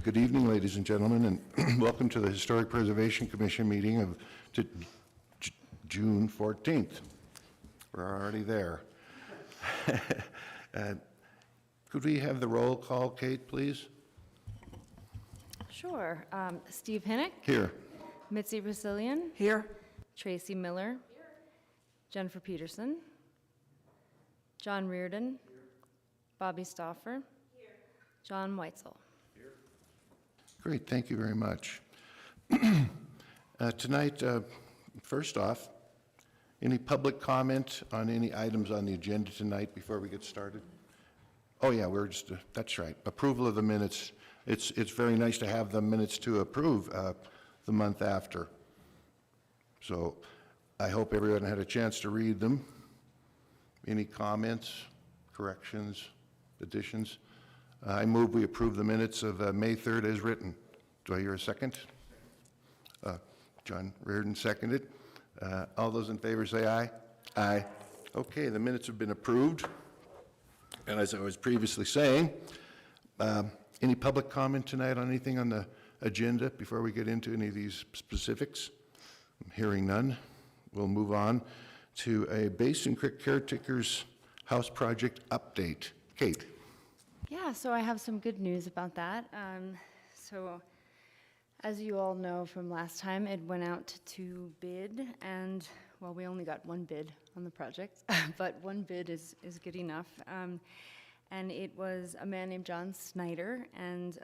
Good evening, ladies and gentlemen, and welcome to the Historic Preservation Commission meeting of June 14th. We're already there. Could we have the roll call, Kate, please? Sure. Steve Hinnick. Here. Mitzi Brasilian. Here. Tracy Miller. Here. Jennifer Peterson. John Reardon. Here. Bobby Stauffer. Here. John Weitzel. Here. Great, thank you very much. Tonight, first off, any public comment on any items on the agenda tonight before we get started? Oh yeah, we're just, that's right, approval of the minutes. It's very nice to have the minutes to approve the month after. So I hope everyone had a chance to read them. Any comments, corrections, additions? I move we approve the minutes of May 3rd as written. Do I hear a second? John Reardon seconded. All those in favor say aye. Aye. Okay, the minutes have been approved. And as I was previously saying, any public comment tonight on anything on the agenda before we get into any of these specifics? I'm hearing none. We'll move on to a Basin Creek Caretakers House Project update. Kate. Yeah, so I have some good news about that. So as you all know from last time, it went out to bid, and well, we only got one bid on the project, but one bid is good enough. And it was a man named John Snyder, and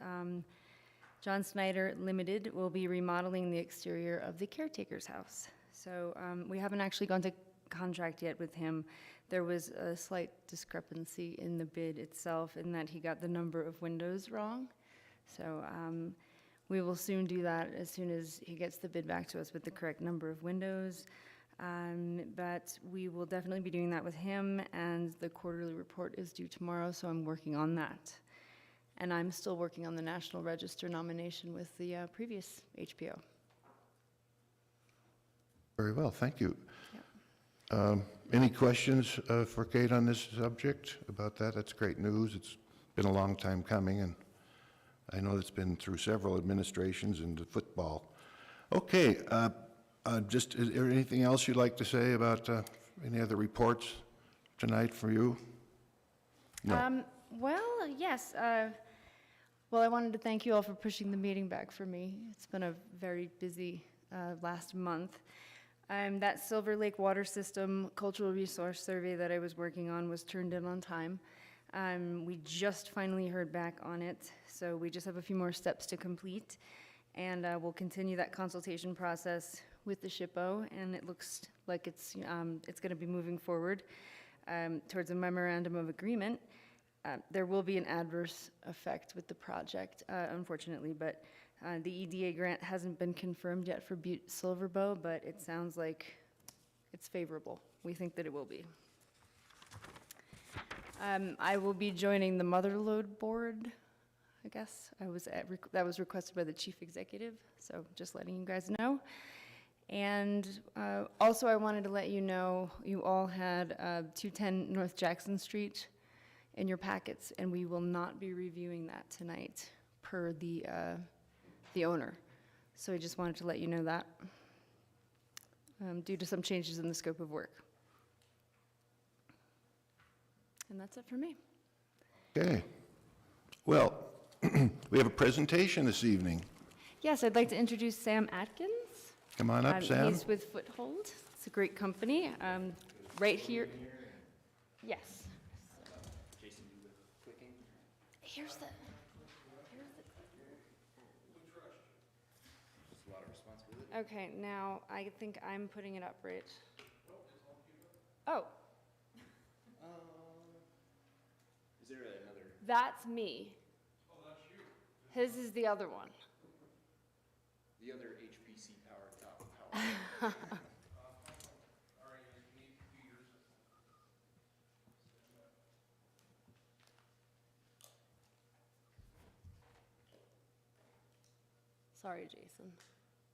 John Snyder Limited will be remodeling the exterior of the caretaker's house. So we haven't actually gone to contract yet with him. There was a slight discrepancy in the bid itself in that he got the number of windows wrong. So we will soon do that as soon as he gets the bid back to us with the correct number of windows. But we will definitely be doing that with him, and the quarterly report is due tomorrow, so I'm working on that. And I'm still working on the National Register nomination with the previous HPO. Very well, thank you. Yep. Any questions for Kate on this subject about that? That's great news. It's been a long time coming, and I know it's been through several administrations and football. Okay, just is there anything else you'd like to say about any other reports tonight for you? No. Well, yes. Well, I wanted to thank you all for pushing the meeting back for me. It's been a very busy last month. That Silver Lake Water System Cultural Resource Survey that I was working on was turned in on time. We just finally heard back on it, so we just have a few more steps to complete, and we'll continue that consultation process with the SHPO, and it looks like it's going to be moving forward towards a memorandum of agreement. There will be an adverse effect with the project, unfortunately, but the EDA grant hasn't been confirmed yet for Butte-Silver, but it sounds like it's favorable. We think that it will be. I will be joining the Motherlode Board, I guess. That was requested by the Chief Executive, so just letting you guys know. And also I wanted to let you know, you all had 210 North Jackson Street in your packets, and we will not be reviewing that tonight per the owner. So I just wanted to let you know that due to some changes in the scope of work. And that's it for me. Okay. Well, we have a presentation this evening. Yes, I'd like to introduce Sam Atkins. Come on up, Sam. He's with Foothold. It's a great company. Right here. Yes. Jason, you with clicking? Here's the. Just a lot of responsibility. Okay, now I think I'm putting it up right. Oh, Is there another? that's me. Oh, that's you. His is the other one. The other HPC power top power. Sorry, Jason.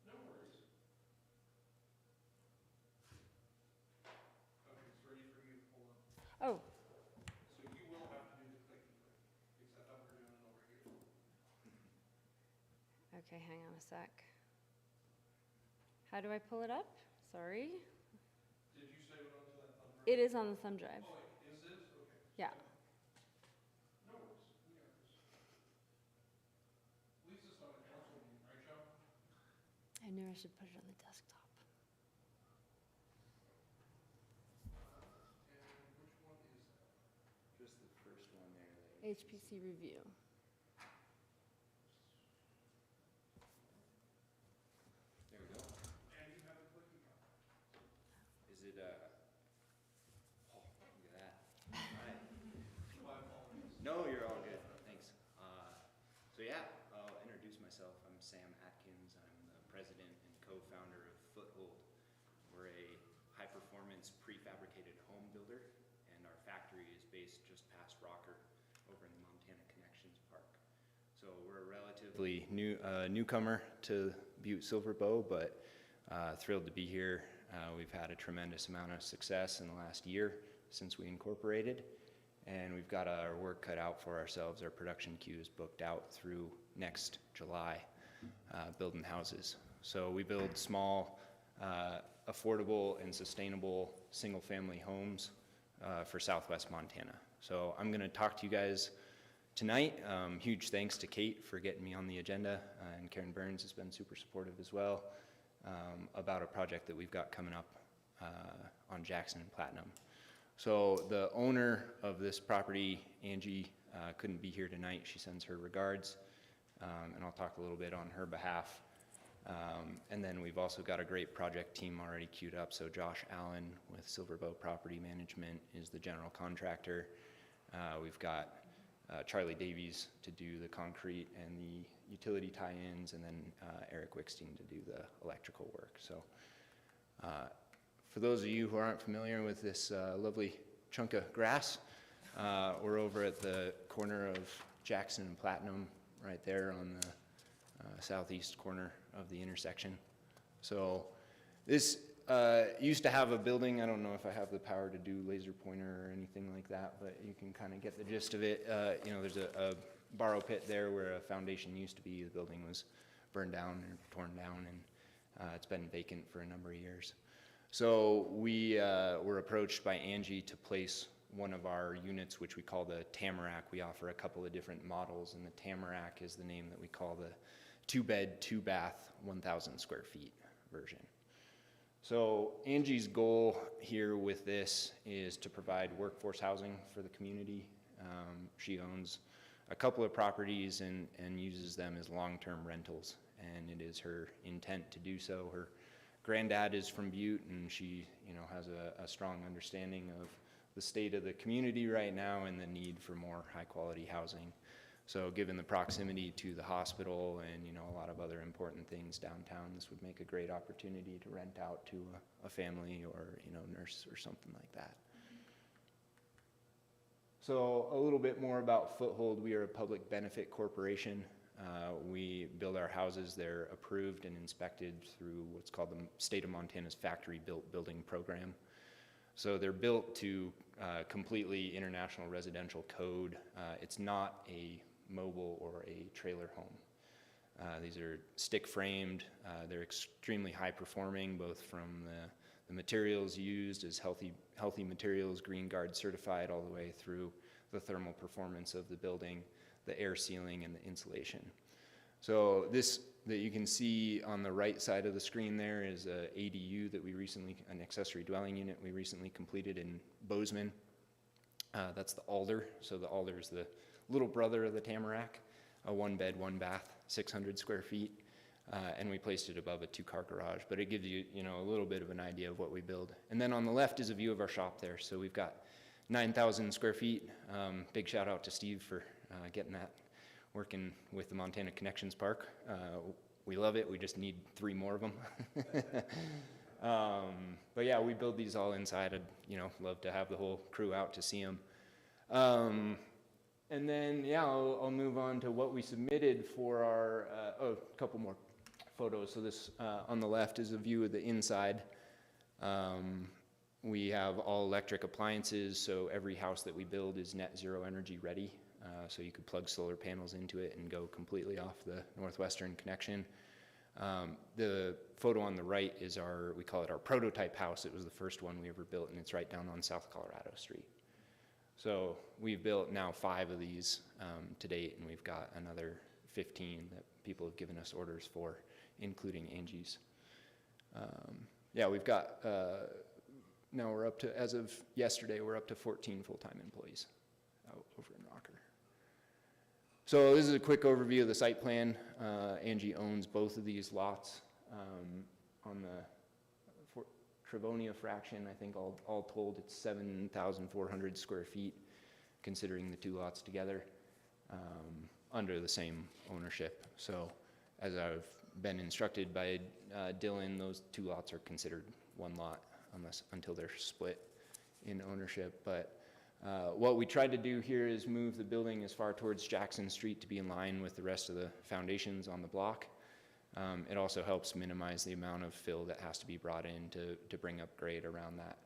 No worries. Okay, it's ready for you to pull up. Oh, So you will have to do the clicky click, except I'm doing it over here. Okay, hang on a sec. How do I pull it up? Sorry. Did you save it onto that thumb drive? It is on the thumb drive. Oh, wait, is this? Okay. Yeah. No worries, we got this. At least it's not a council meeting, right, Sean? I knew I should put it on the desktop. And which one is that? Just the first one there. HPC review. There we go. And you have a clicking on it. Is it, oh, look at that. Alright. My apologies. No, you're all good, thanks. So yeah, I'll introduce myself. I'm Sam Atkins. I'm the president and co-founder of Foothold. We're a high-performance prefabricated home builder, and our factory is based just past Rocker over in the Montana Connections Park. So we're a relatively newcomer to Butte-Silver, but thrilled to be here. We've had a tremendous amount of success in the last year since we incorporated, and we've got our work cut out for ourselves. Our production queue is booked out through next July, building houses. So we build small, affordable and sustainable single-family homes for Southwest Montana. So I'm going to talk to you guys tonight. Huge thanks to Kate for getting me on the agenda, and Karen Burns has been super supportive as well, about a project that we've got coming up on Jackson and Platinum. So the owner of this property, Angie, couldn't be here tonight. She sends her regards, and I'll talk a little bit on her behalf. And then we've also got a great project team already queued up. So Josh Allen with Silverbow Property Management is the general contractor. We've got Charlie Davies to do the concrete and the utility tie-ins, and then Eric Wickstein to do the electrical work. So for those of you who aren't familiar with this lovely chunk of grass, we're over at the corner of Jackson and Platinum, right there on the southeast corner of the intersection. So this used to have a building. I don't know if I have the power to do laser pointer or anything like that, but you can kind of get the gist of it. You know, there's a borrow pit there where a foundation used to be. The building was burned down or torn down, and it's been vacant for a number of years. So we were approached by Angie to place one of our units, which we call the Tamarack. We offer a couple of different models, and the Tamarack is the name that we call the 2-bed, 2-bath, 1,000 square feet version. So Angie's goal here with this is to provide workforce housing for the community. She owns a couple of properties and uses them as long-term rentals, and it is her intent to do so. Her granddad is from Butte, and she, you know, has a strong understanding of the state of the community right now and the need for more high-quality housing. So given the proximity to the hospital and, you know, a lot of other important things downtown, this would make a great opportunity to rent out to a family or, you know, nurse or something like that. So a little bit more about Foothold. We are a public benefit corporation. We build our houses. They're approved and inspected through what's called the State of Montana's Factory Built Building Program. So they're built to completely international residential code. It's not a mobile or a trailer home. These are stick framed. They're extremely high performing, both from the materials used as healthy materials, Green Guard certified, all the way through the thermal performance of the building, the air sealing, and the insulation. So this that you can see on the right side of the screen there is a ADU that an accessory dwelling unit we recently completed in Bozeman. That's the Alder. So the Alder is the little brother of the Tamarack, a 1-bed, 1-bath, 600 square feet. And we placed it above a 2-car garage, but it gives you, you know, a little bit of an idea of what we build. And then on the left is a view of our shop there. So we've got 9,000 square feet. Big shout out to Steve for getting that working with the Montana Connections Park. We love it. We just need 3 more of them. But yeah, we build these all inside. I'd, you know, love to have the whole crew out to see them. And then, yeah, I'll move on to what we submitted for our, a couple more photos. So this on the left is a view of the inside. We have all electric appliances, so every house that we build is net zero energy ready. So you could plug solar panels into it and go completely off the northwestern connection. The photo on the right is we call it our prototype house. It was the first one we ever built, and it's right down on South Colorado Street. So we've built now 5 of these to date, and we've got another 15 that people have given us orders for, including Angie's. Yeah, we've got, now we're up to, as of yesterday, we're up to 14 full-time employees out over in Rocker. So this is a quick overview of the site plan. Angie owns both of these lots on the Trivonia fraction. I think all told it's 7,400 square feet, considering the 2 lots together, under the same ownership. So as I've been instructed by Dylan, those 2 lots are considered 1 lot until they're split in ownership. But what we tried to do here is move the building as far towards Jackson Street to be in line with the rest of the foundations on the block. It also helps minimize the amount of fill that has to be brought in to bring up grade around that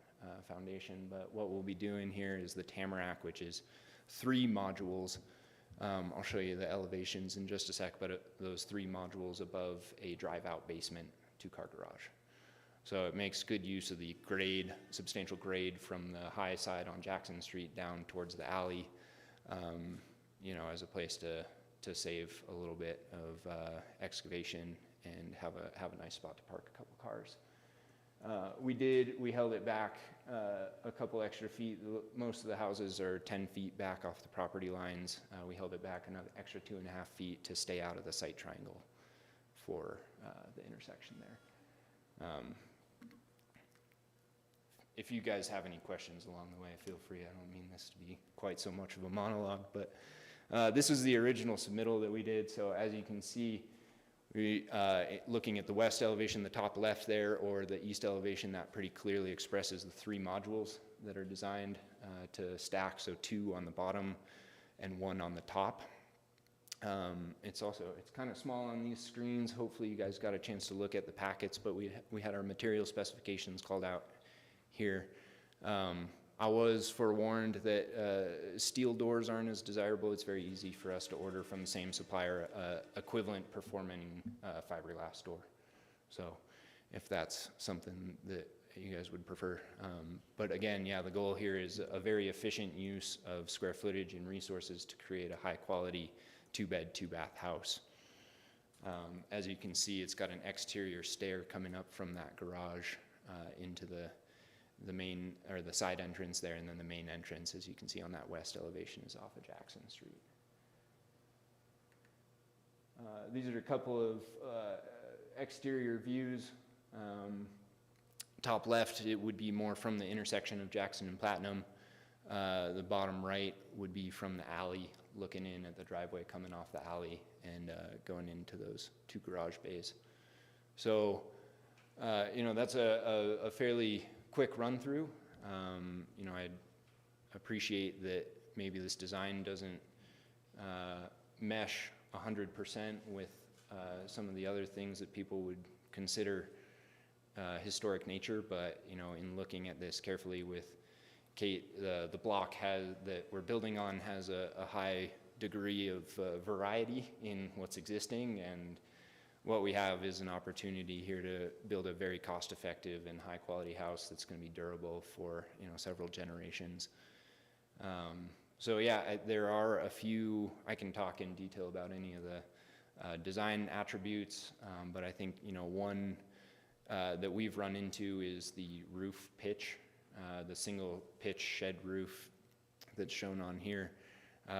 foundation. But what we'll be doing here is the Tamarack, which is 3 modules. I'll show you the elevations in just a sec, but those 3 modules above a drive-out basement 2-car garage. So it makes good use of the grade, substantial grade from the high side on Jackson Street down towards the alley, you know, as a place to save a little bit of excavation and have a nice spot to park a couple cars. We held it back a couple extra feet. Most of the houses are 10 feet back off the property lines. We held it back another extra 2.5 feet to stay out of the site triangle for the intersection there. If you guys have any questions along the way, feel free. I don't mean this to be quite so much of a monologue, but this is the original submittal that we did. So as you can see, looking at the west elevation, the top left there, or the east elevation, that pretty clearly expresses the 3 modules that are designed to stack. So 2 on the bottom and 1 on the top. It's kind of small on these screens. Hopefully you guys got a chance to look at the packets, but we had our material specifications called out here. I was forewarned that steel doors aren't as desirable. It's very easy for us to order from the same supplier equivalent performing fiberglass door. So if that's something that you guys would prefer. But again, yeah, the goal here is a very efficient use of square footage and resources to create a high quality 2-bed, 2-bath house. As you can see, it's got an exterior stair coming up from that garage into the main, or the side entrance there, and then the main entrance, as you can see on that west elevation, is off of Jackson Street. These are a couple of exterior views. Top left, it would be more from the intersection of Jackson and Platinum. The bottom right would be from the alley, looking in at the driveway coming off the alley and going into those 2 garage bays. So, you know, that's a fairly quick run through. You know, I'd appreciate that maybe this design doesn't mesh 100% with some of the other things that people would consider historic nature, but you know, in looking at this carefully with Kate, the block that we're building on has a high degree of variety in what's existing, and what we have is an opportunity here to build a very cost-effective and high-quality house that's going to be durable for, you know, several generations. So yeah, there are a few. I can talk in detail about any of the design attributes, but I think, you know, one that we've run into is the roof pitch, the single pitch shed roof that's shown on here.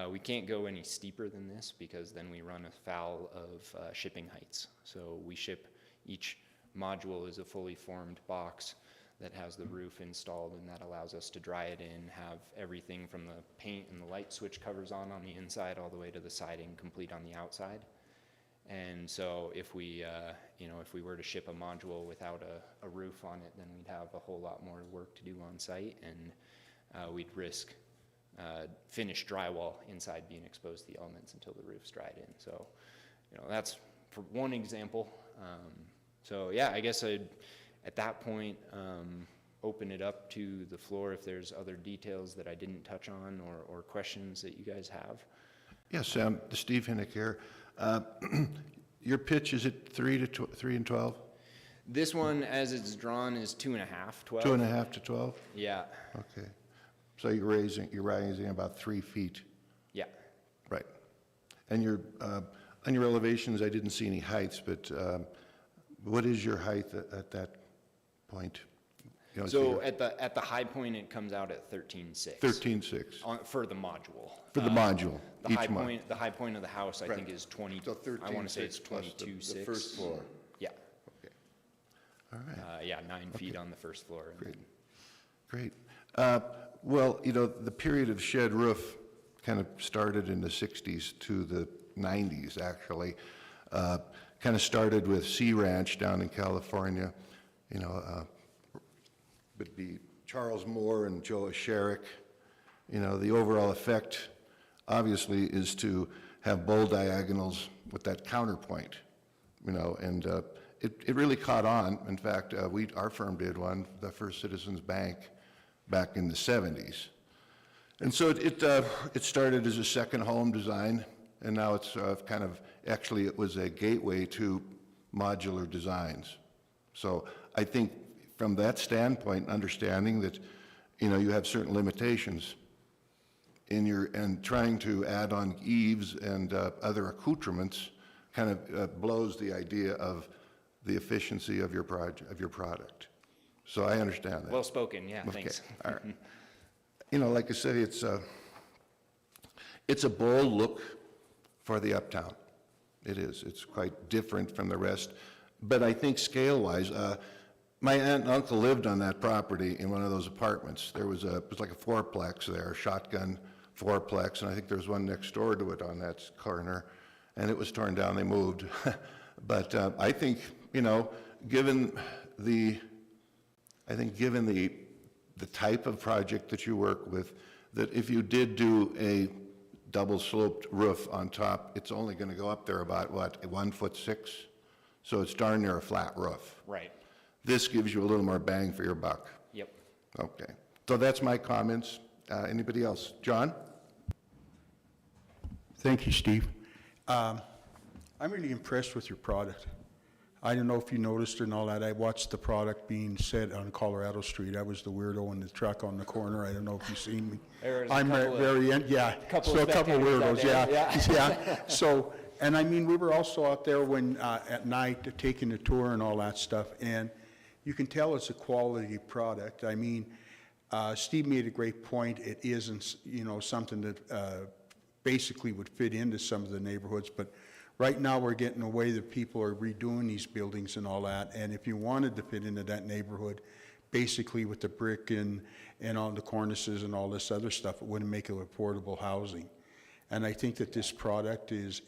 We can't go any steeper than this because then we run afoul of shipping heights. So we ship, each module is a fully formed box that has the roof installed, and that allows us to dry it in, have everything from the paint and the light switch covers on the inside all the way to the siding complete on the outside. And so if we, you know, if we were to ship a module without a roof on it, then we'd have a whole lot more work to do on site, and we'd risk finished drywall inside being exposed to the elements until the roof's dried in. So, you know, that's for one example. So yeah, I guess at that point, open it up to the floor if there's other details that I didn't touch on or questions that you guys have. Yes, Steve Hinnick here. Your pitch, is it 3 and 12? This one, as it's drawn, is 2.5, 12. 2.5 to 12? Yeah, Okay. So you're rising about 3 feet, yeah. right? And on your elevations, I didn't see any heights, but what is your height at that point? You know, So at the high point, it comes out at 13.6. 13.6 For the module. for the module, The each high module. point, the high point of the house, I Right. think, is 20. So 13.6 I want to say it's plus the 22.6. first floor. Yeah, Okay. All right. yeah, 9 feet on the first floor. Great. Great. Well, you know, the period of shed roof kind of started in the 60s to the 90s, actually. Kind of started with Sea Ranch down in California. You know, would be Charles Moore and Joe Sherrick. You know, the overall effect, obviously, is to have bowl diagonals with that counterpoint. You know, and it really caught on. In fact, our firm did one, the First Citizens Bank, back in the 70s. And so it started as a second home design, and now it's kind of, actually it was a gateway to modular designs. So I think from that standpoint, understanding that, you know, you have certain limitations and trying to add on eaves and other accoutrements kind of blows the idea of the efficiency of your product. So I understand that. Well spoken, yeah, Okay, thanks. all right. You know, like I say, it's a bold look for the Uptown. It is. It's quite different from the rest. But I think scale-wise, my aunt and uncle lived on that property in one of those apartments. It was like a fourplex there, a shotgun fourplex, and I think there was one next door to it on that corner, and it was torn down. They moved. But I think, you know, given the type of project that you work with, that if you did do a double-sloped roof on top, it's only going to go up there about, what, 1'6"? So it's darn near a flat roof. Right, This gives you a little more bang for your buck. yep. Okay. So that's my comments. Anybody else? John? Thank you, Steve. I'm really impressed with your product. I don't know if you noticed and all that. I watched the product being set on Colorado Street. I was the weirdo in the truck on the corner. I don't know if you've seen me. There was a I'm couple of- very, yeah. couple So of a couple of spectators out weirdos, there, yeah. Yeah. So, and I mean, we were also out there when, at night, taking a tour and all that stuff, and you can tell it's a quality product. I mean, Steve made a great point. It isn't, you know, something that basically would fit into some of the neighborhoods, but right now we're getting away that people are redoing these buildings and all that, and if you wanted to fit into that neighborhood, basically with the brick and on the cornices and all this other stuff, it wouldn't make it affordable housing. And I think that this product is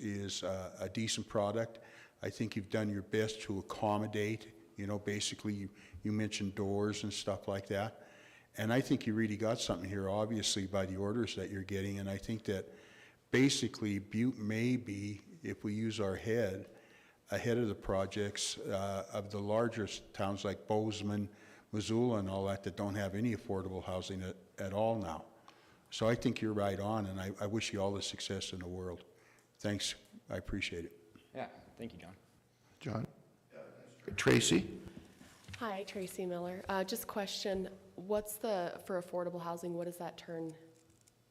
a decent product. I think you've done your best to accommodate, you know, basically you mentioned doors and stuff like that. And I think you really got something here, obviously, by the orders that you're getting. And I think that basically Butte may be, if we use our head, ahead of the projects of the larger towns like Bozeman, Missoula, and all that don't have any affordable housing at all now. So I think you're right on, and I wish you all the success in the world. Thanks. I appreciate it. Yeah, thank you, John. John? Tracy? Hi, Tracy Miller. Just question, for affordable housing, what does that turn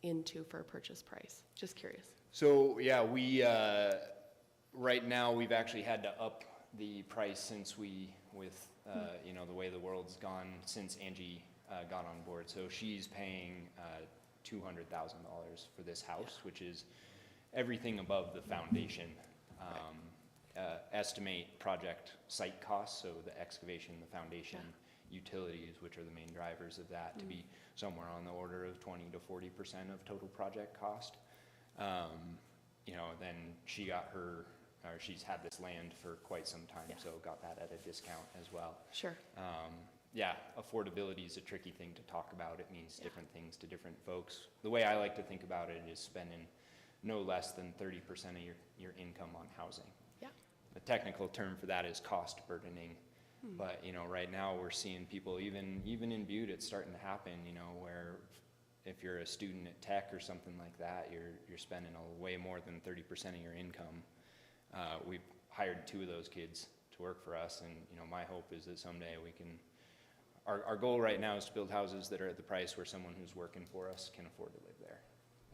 into for a purchase price? Just curious. So, yeah, right now, we've actually had to up the price since you know, the way the world's gone since Angie got on board. So she's paying $200,000 for this house, which is everything above the foundation. Estimate project site costs, so the excavation, the foundation, utilities, which are the main drivers of that, to be somewhere on the order of 20 to 40% of total project cost. You know, then she's had this land for quite some time, so got that at a discount as well. Sure. Yeah, affordability is a tricky thing to talk about. It means different things to different folks. The way I like to think about it is spending no less than 30% of your income on housing. Yeah. The technical term for that is cost burdening. But, you know, right now we're seeing people, even in Butte, it's starting to happen, you know, where if you're a student at Tech or something like that, you're spending way more than 30% of your income. We've hired 2 of those kids to work for us, and, you know, my hope is that someday we can, our goal right now is to build houses that are at the price where someone who's working for us can afford to live there.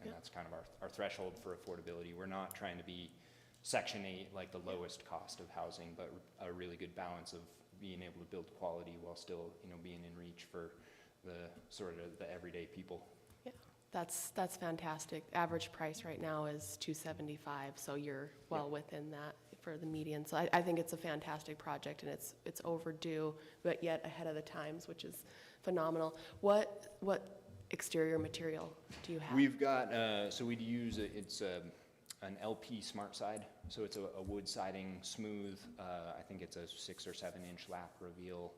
And that's kind of our threshold for affordability. We're not trying to be Section 8, like the lowest cost of housing, but a really good balance of being able to build quality while still, you know, being in reach for the sort of the everyday people. Yeah, that's fantastic. Average price right now is $275, so you're well within that for the median. So I think it's a fantastic project, and it's overdue, but yet ahead of the times, which is phenomenal. What exterior material do you have? We've got, so we'd use, it's an LP smart side, so it's a wood siding, smooth, I think it's a 6 or 7 inch lap reveal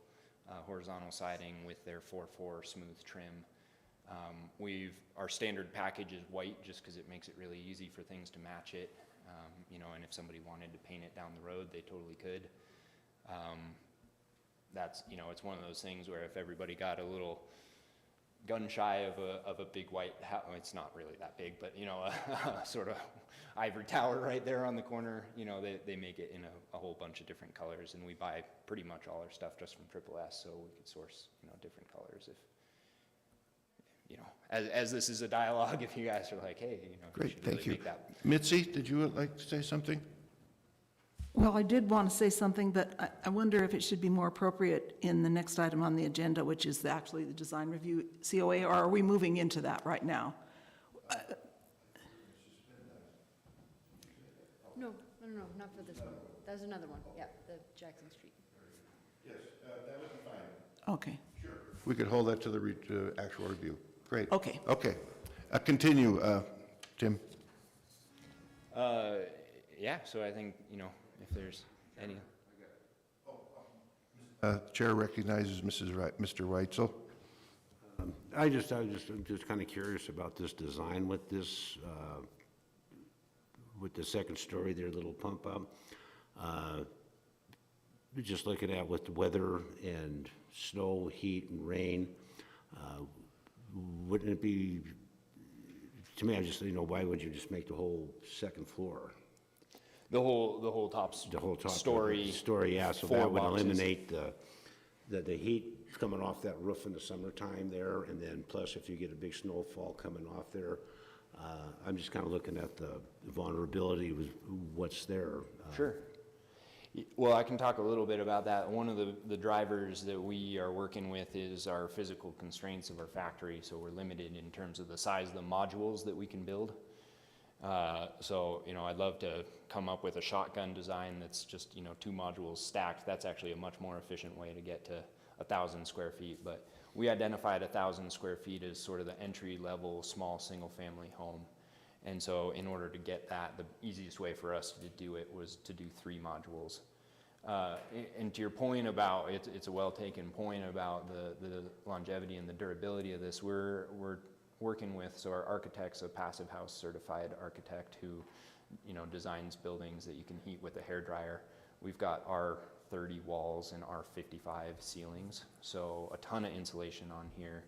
horizontal siding with their 4-4 smooth trim. Our standard package is white just because it makes it really easy for things to match it, you know, and if somebody wanted to paint it down the road, they totally could. That's, you know, it's one of those things where if everybody got a little gun shy of a big white house, it's not really that big, but, you know, a sort of ivory tower right there on the corner, you know, they make it in a whole bunch of different colors, and we buy pretty much all our stuff just from Triple S, so we could source, you know, different colors if, you know, as this is a dialogue, if you guys are like, hey, you know, we Great, should thank really you. make that. Mitzi, did you like to say something? Well, I did want to say something, but I wonder if it should be more appropriate in the next item on the agenda, which is actually the design review COA, or are we moving into that right now? No, not for this one. There's another one, yeah, the Jackson Street. Yes, that would be fine. Okay, We could hold that to the actual review. Great. okay. Okay. Continue, Tim. Yeah, so I think, you know, if there's any. Chair recognizes Mr. Weitzel. I'm just kind of curious about this design with the second story there, little pump up. Just looking at with the weather and snow, heat, and rain, wouldn't it be, to me, I just, you know, why would you just make the whole second floor? The whole top story. Story, yeah, so 4 that would boxes. eliminate the heat coming off that roof in the summertime there, and then plus if you get a big snowfall coming off there, I'm just kind of looking at the vulnerability with what's there. Sure. Well, I can talk a little bit about that. One of the drivers that we are working with is our physical constraints of our factory, so we're limited in terms of the size of the modules that we can build. So, you know, I'd love to come up with a shotgun design that's just, you know, 2 modules stacked. That's actually a much more efficient way to get to 1,000 square feet. But we identified 1,000 square feet as sort of the entry-level small single-family home. And so in order to get that, the easiest way for us to do it was to do 3 modules. And to your point about, it's a well-taken point about the longevity and the durability of this, we're working with, so our architect's a Passive House certified architect who, you know, designs buildings that you can heat with a hairdryer. We've got R30 walls and R55 ceilings, so a ton of insulation on here,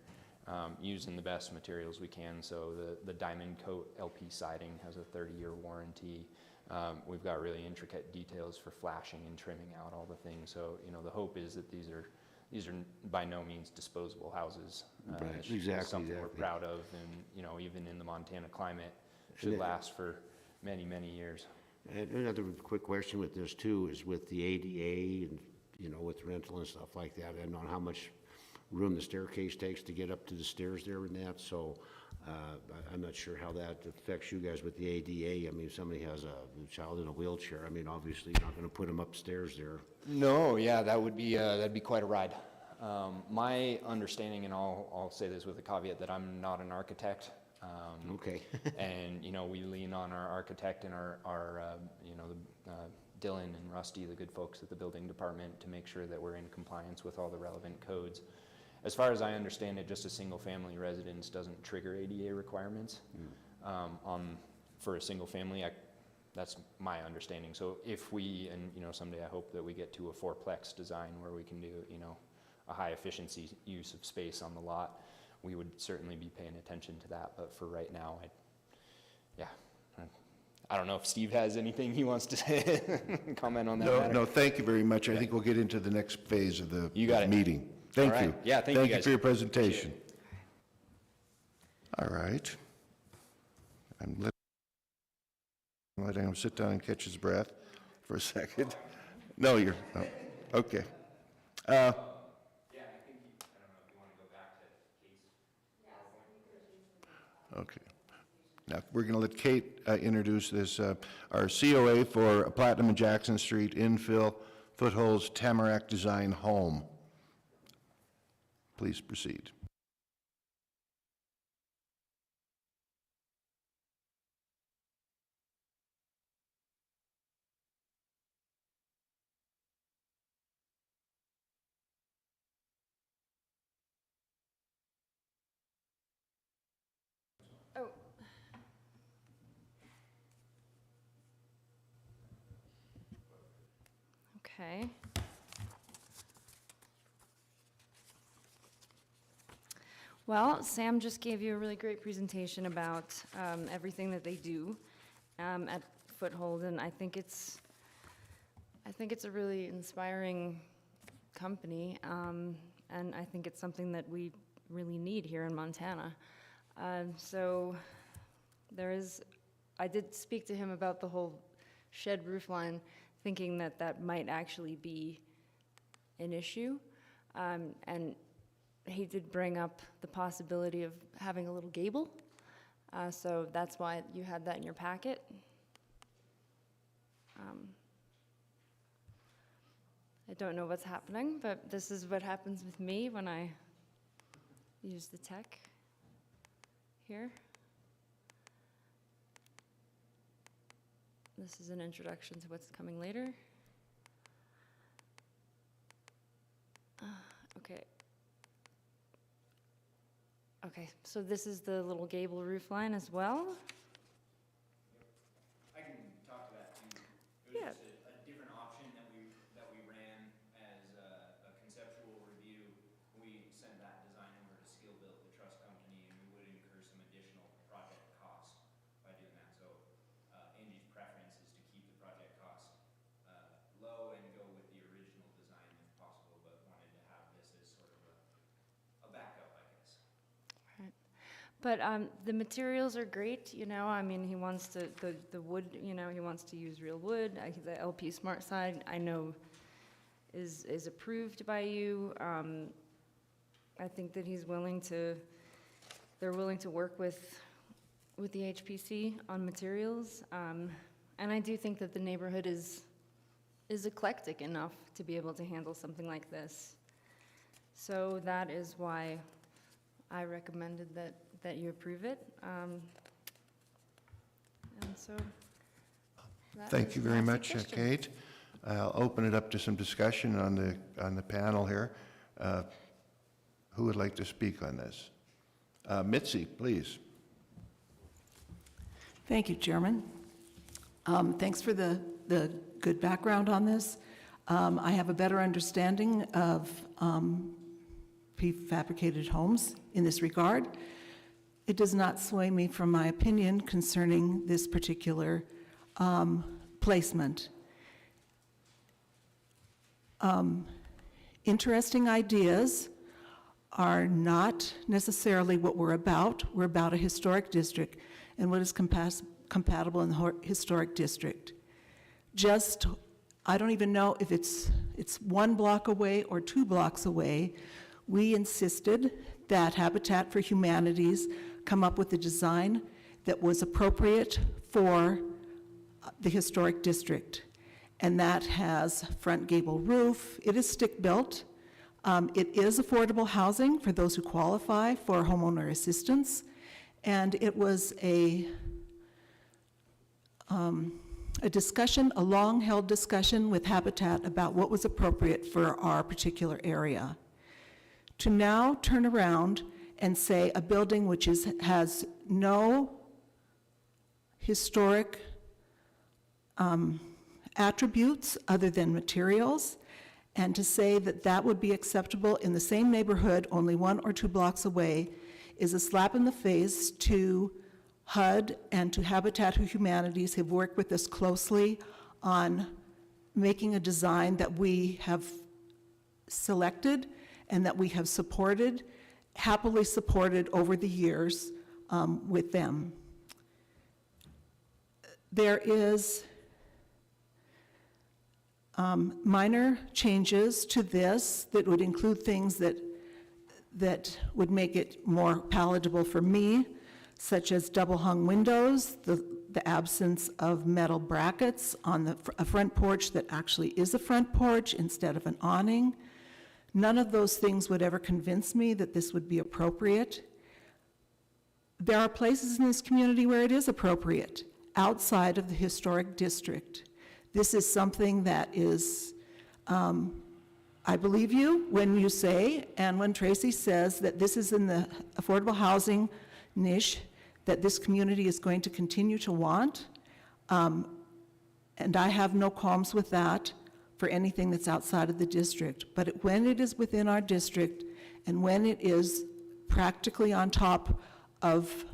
using the best materials we can. So the diamond coat LP siding has a 30-year warranty. We've got really intricate details for flashing and trimming out all the things. So, you know, the hope is that these are by no means disposable houses. Right, It's exactly, something we're exactly. proud of, and, you know, even in the Montana climate, should last for many, many years. And another quick question with this too is with the ADA and, you know, with rental and stuff like that, and on how much room the staircase takes to get up to the stairs there and that, so I'm not sure how that affects you guys with the ADA. I mean, if somebody has a child in a wheelchair, I mean, obviously you're not gonna put them upstairs there. No, yeah, that'd be quite a ride. My understanding, and I'll say this with a caveat, that I'm not an architect. Okay. And, you know, we lean on our architect and our you know, Dylan and Rusty, the good folks at the building department, to make sure that we're in compliance with all the relevant codes. As far as I understand it, just a single-family residence doesn't trigger ADA requirements. For a single family, That's my understanding. So if we, and someday I hope that we get to a fourplex design where we can do, a high efficiency use of space on the lot, we would certainly be paying attention to that. But for right now, I don't know if Steve has anything he wants to say, comment on that matter. No, thank you very much. I think we'll get into the next phase of the You got it. meeting. Thank All right. you. Yeah, thank you, Thank you guys. for your presentation. All right. I'm letting him sit down and catch his breath for a second. No, you're, no. Okay. Okay. Now, we're going to let Kate introduce this, our COA for Platinum and Jackson Street infill Footholds Tamarack Design Home. Please proceed. Oh. Okay. Well, Sam just gave you a really great presentation about everything that they do at Foothold, and I think it's a really inspiring company, and I think it's something that we really need here in Montana. So I did speak to him about the whole shed roof line, thinking that that might actually be an issue. And he did bring up the possibility of having a little gable. So that's why you had that in your packet. I don't know what's happening, but this is what happens with me when I use the tech here. This is an introduction to what's coming later. Okay. Okay, so this is the little gable roof line as well. I can talk to that too. It was Yeah. just a different option that we ran as a conceptual review. We sent that design over to Skill Built, the trust company, and we would incur some additional project costs by doing that. So Angie's preference is to keep the project cost low and go with the original design if possible, but wanted to have this as sort of a backup, I guess. But the materials are great, I mean, he wants to, the wood, he wants to use real wood. The LP Smart side, I know, is approved by you. I think that they're willing to work with the HPC on materials. And I do think that the neighborhood is eclectic enough to be able to handle something like this. So that is why I recommended that you approve it. And so. Thank you very much, Kate. I'll open it up to some discussion on the panel here. Who would like to speak on this? Mitzi, please. Thank you, Chairman. Thanks for the good background on this. I have a better understanding of prefabricated homes in this regard. It does not sway me from my opinion concerning this particular placement. Interesting ideas are not necessarily what we're about. We're about a historic district and what is compatible in the historic district. I don't even know if it's 1 block away or 2 blocks away. We insisted that Habitat for Humanities come up with a design that was appropriate for the historic district. And that has front gable roof. It is stick-built. It is affordable housing for those who qualify for homeowner assistance. And it was a discussion, a long-held discussion with Habitat about what was appropriate for our particular area. To now turn around and say a building which has no historic attributes other than materials, and to say that that would be acceptable in the same neighborhood, only 1 or 2 blocks away, is a slap in the face to HUD and to Habitat for Humanities, who've worked with us closely on making a design that we have selected and that we have supported, happily supported over the years with them. There is minor changes to this that would include things that would make it more palatable for me, such as double-hung windows, the absence of metal brackets on a front porch that actually is a front porch instead of an awning. None of those things would ever convince me that this would be appropriate. There are places in this community where it is appropriate, outside of the historic district. This is something that is, I believe you when you say, and when Tracy says that this is in the affordable housing niche that this community is going to continue to want, and I have no qualms with that for anything that's outside of the district. But when it is within our district, and when it is practically on top of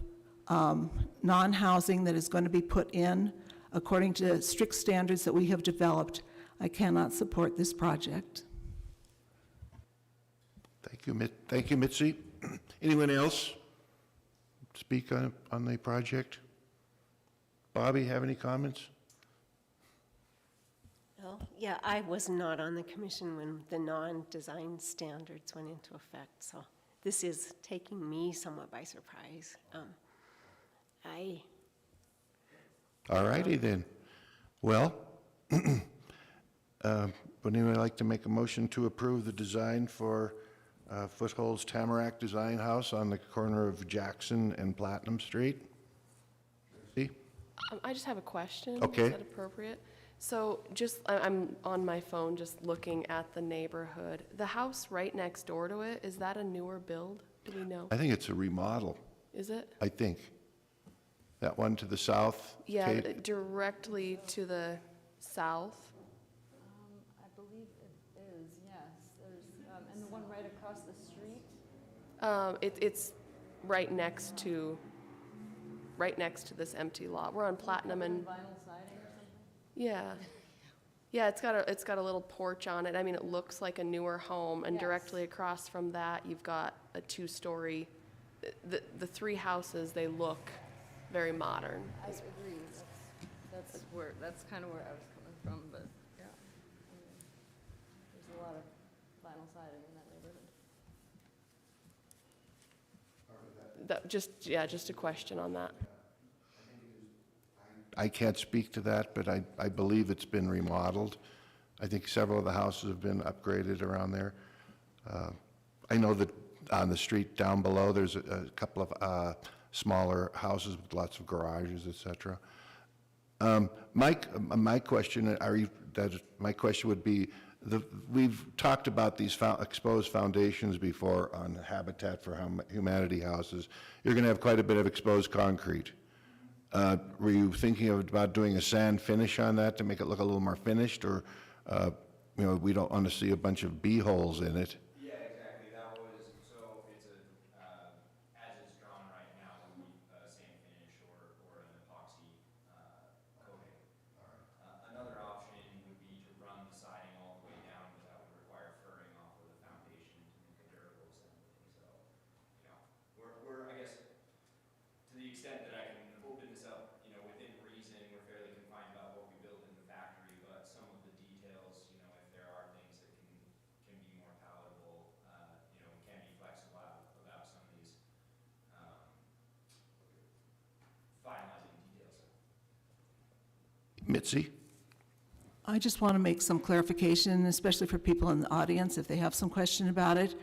non-housing that is going to be put in according to strict standards that we have developed, I cannot support this project. Thank you, Mitzi. Anyone else speak on the project? Bobby, have any comments? Well, yeah, I was not on the commission when the non-design standards went into effect, so this is taking me somewhat by surprise. All righty then. Well, would anyone like to make a motion to approve the design for Footholds Tamarack Design House on the corner of Jackson and Platinum Street? See? I just have a question. Okay. Is that appropriate? So I'm on my phone just looking at the neighborhood. The house right next door to it, is that a newer build? Do we know? I think it's a remodel, Is it? I think. That one to the south? Yeah, Kate? directly to the south. I believe it is, yes. There's, and the one right across the street? It's right next to this empty lot. We're on Platinum and, Vinyl siding or something? yeah. Yeah, it's got a little porch on it. I mean, it looks like a newer home, and Yes. directly across from that, you've got a 2-story. The 3 houses, they look very modern. I agree. That's kind of where I was coming from, but yeah. There's a lot of vinyl siding in that neighborhood. Just a question on that. I can't speak to that, but I believe it's been remodeled. I think several of the houses have been upgraded around there. I know that on the street down below, there's a couple of smaller houses with lots of garages, et cetera. My question would be, we've talked about these exposed foundations before on Habitat for Humanity houses. You're going to have quite a bit of exposed concrete. Were you thinking about doing a sand finish on that to make it look a little more finished, or we don't want to see a bunch of bee holes in it? Yeah, exactly. That was, so it's as it's drawn right now, would be a sand finish or an epoxy coating. Another option would be to run the siding all the way down, but that would require furring off of the foundation to make it durable assembly. So, we're I guess, to the extent that I can open this up, within reason, we're fairly confined about what we build in the factory, but some of the details, if there are things that can be more palatable, we can be flexible about some of these finalizing details. Mitzi? I just want to make some clarification, especially for people in the audience, if they have some question about it.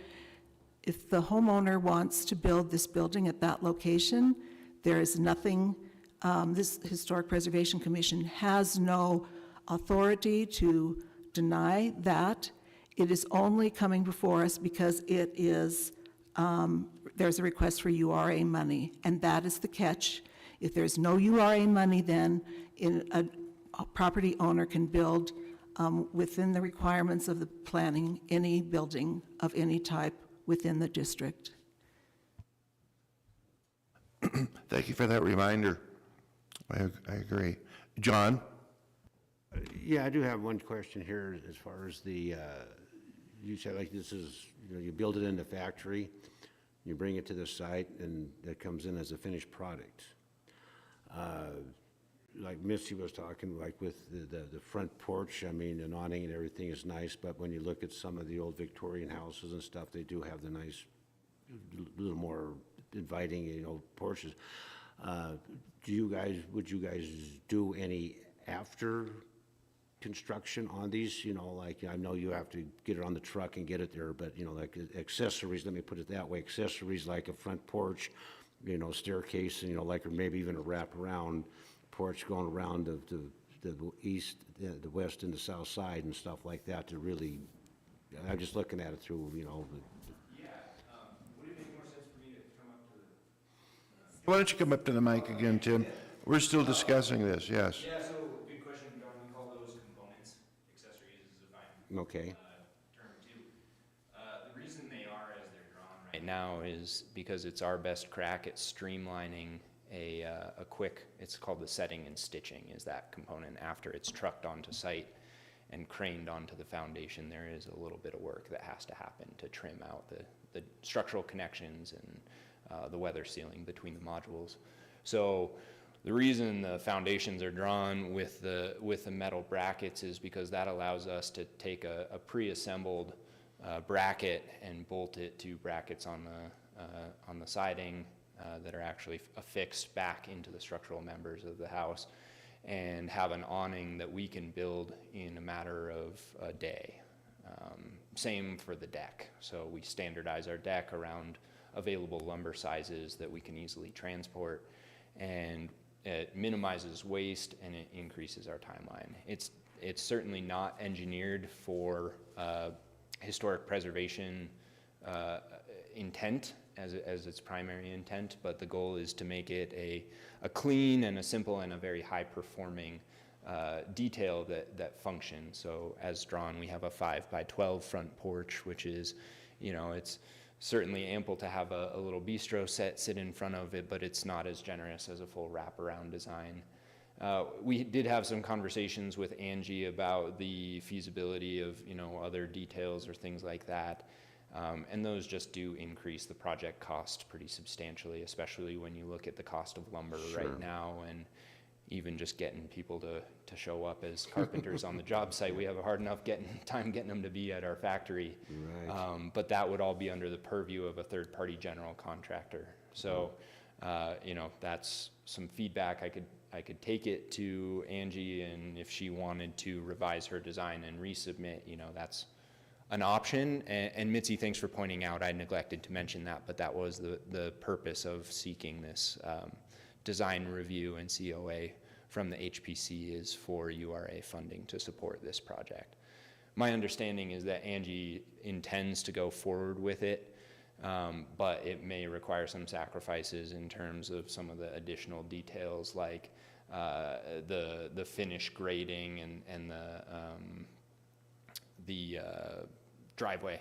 If the homeowner wants to build this building at that location, there is nothing, this Historic Preservation Commission has no authority to deny that. It is only coming before us because it is, there's a request for URA money, and that is the catch. If there's no URA money, then property owner can build within the requirements of the planning, any building of any type within the district. Thank you for that reminder. I agree. John? Yeah, I do have one question here as far as the, you said like this is, you build it in the factory, you bring it to the site, and that comes in as a finished product. Like Missy was talking, like with the front porch, I mean, the awning and everything is nice, but when you look at some of the old Victorian houses and stuff, they do have the nice, little more inviting, porches. Would you guys do any after construction on these, like, I know you have to get it on the truck and get it there, but, like accessories, let me put it that way, accessories like a front porch, staircase, and, like, or maybe even a wraparound porch going around the east, the west and the south side and stuff like that to really, I'm just looking at it through, Yeah, would it make more sense for me to come up to the? Why don't you come up to the mic again, Tim? We're still discussing this, yes. Yeah, so good question, John. We call those components. Accessories is a fine okay. term too. The reason they are as they're drawn right now is because it's our best crack at streamlining a quick, it's called the setting and stitching is that component after it's trucked onto site and craned onto the foundation. There is a little bit of work that has to happen to trim out the structural connections and the weather sealing between the modules. So the reason the foundations are drawn with the metal brackets is because that allows us to take a pre-assembled bracket and bolt it to brackets on the siding that are actually affixed back into the structural members of the house, and have an awning that we can build in a matter of a day. Same for the deck. So we standardize our deck around available lumber sizes that we can easily transport, and it minimizes waste and it increases our timeline. It's certainly not engineered for historic preservation intent as its primary intent, but the goal is to make it a clean and a simple and a very high-performing detail that functions. So as drawn, we have a 5x12 front porch, which is, it's certainly ample to have a little bistro sit in front of it, but it's not as generous as a full wraparound design. We did have some conversations with Angie about the feasibility of, other details or things like that. And those just do increase the project cost pretty substantially, especially when you look at the cost of lumber right now, and even just getting people to show up as carpenters on the job site. We have a hard enough time getting them to be at our factory. Right. But that would all be under the purview of a third-party general contractor. So, that's some feedback. I could take it to Angie, and if she wanted to revise her design and resubmit, that's an option. And Mitzi, thanks for pointing out, I neglected to mention that, but that was the purpose of seeking this design review and COA from the HPC, is for URA funding to support this project. My understanding is that Angie intends to go forward with it, but it may require some sacrifices in terms of some of the additional details, like the finish grading and the driveway,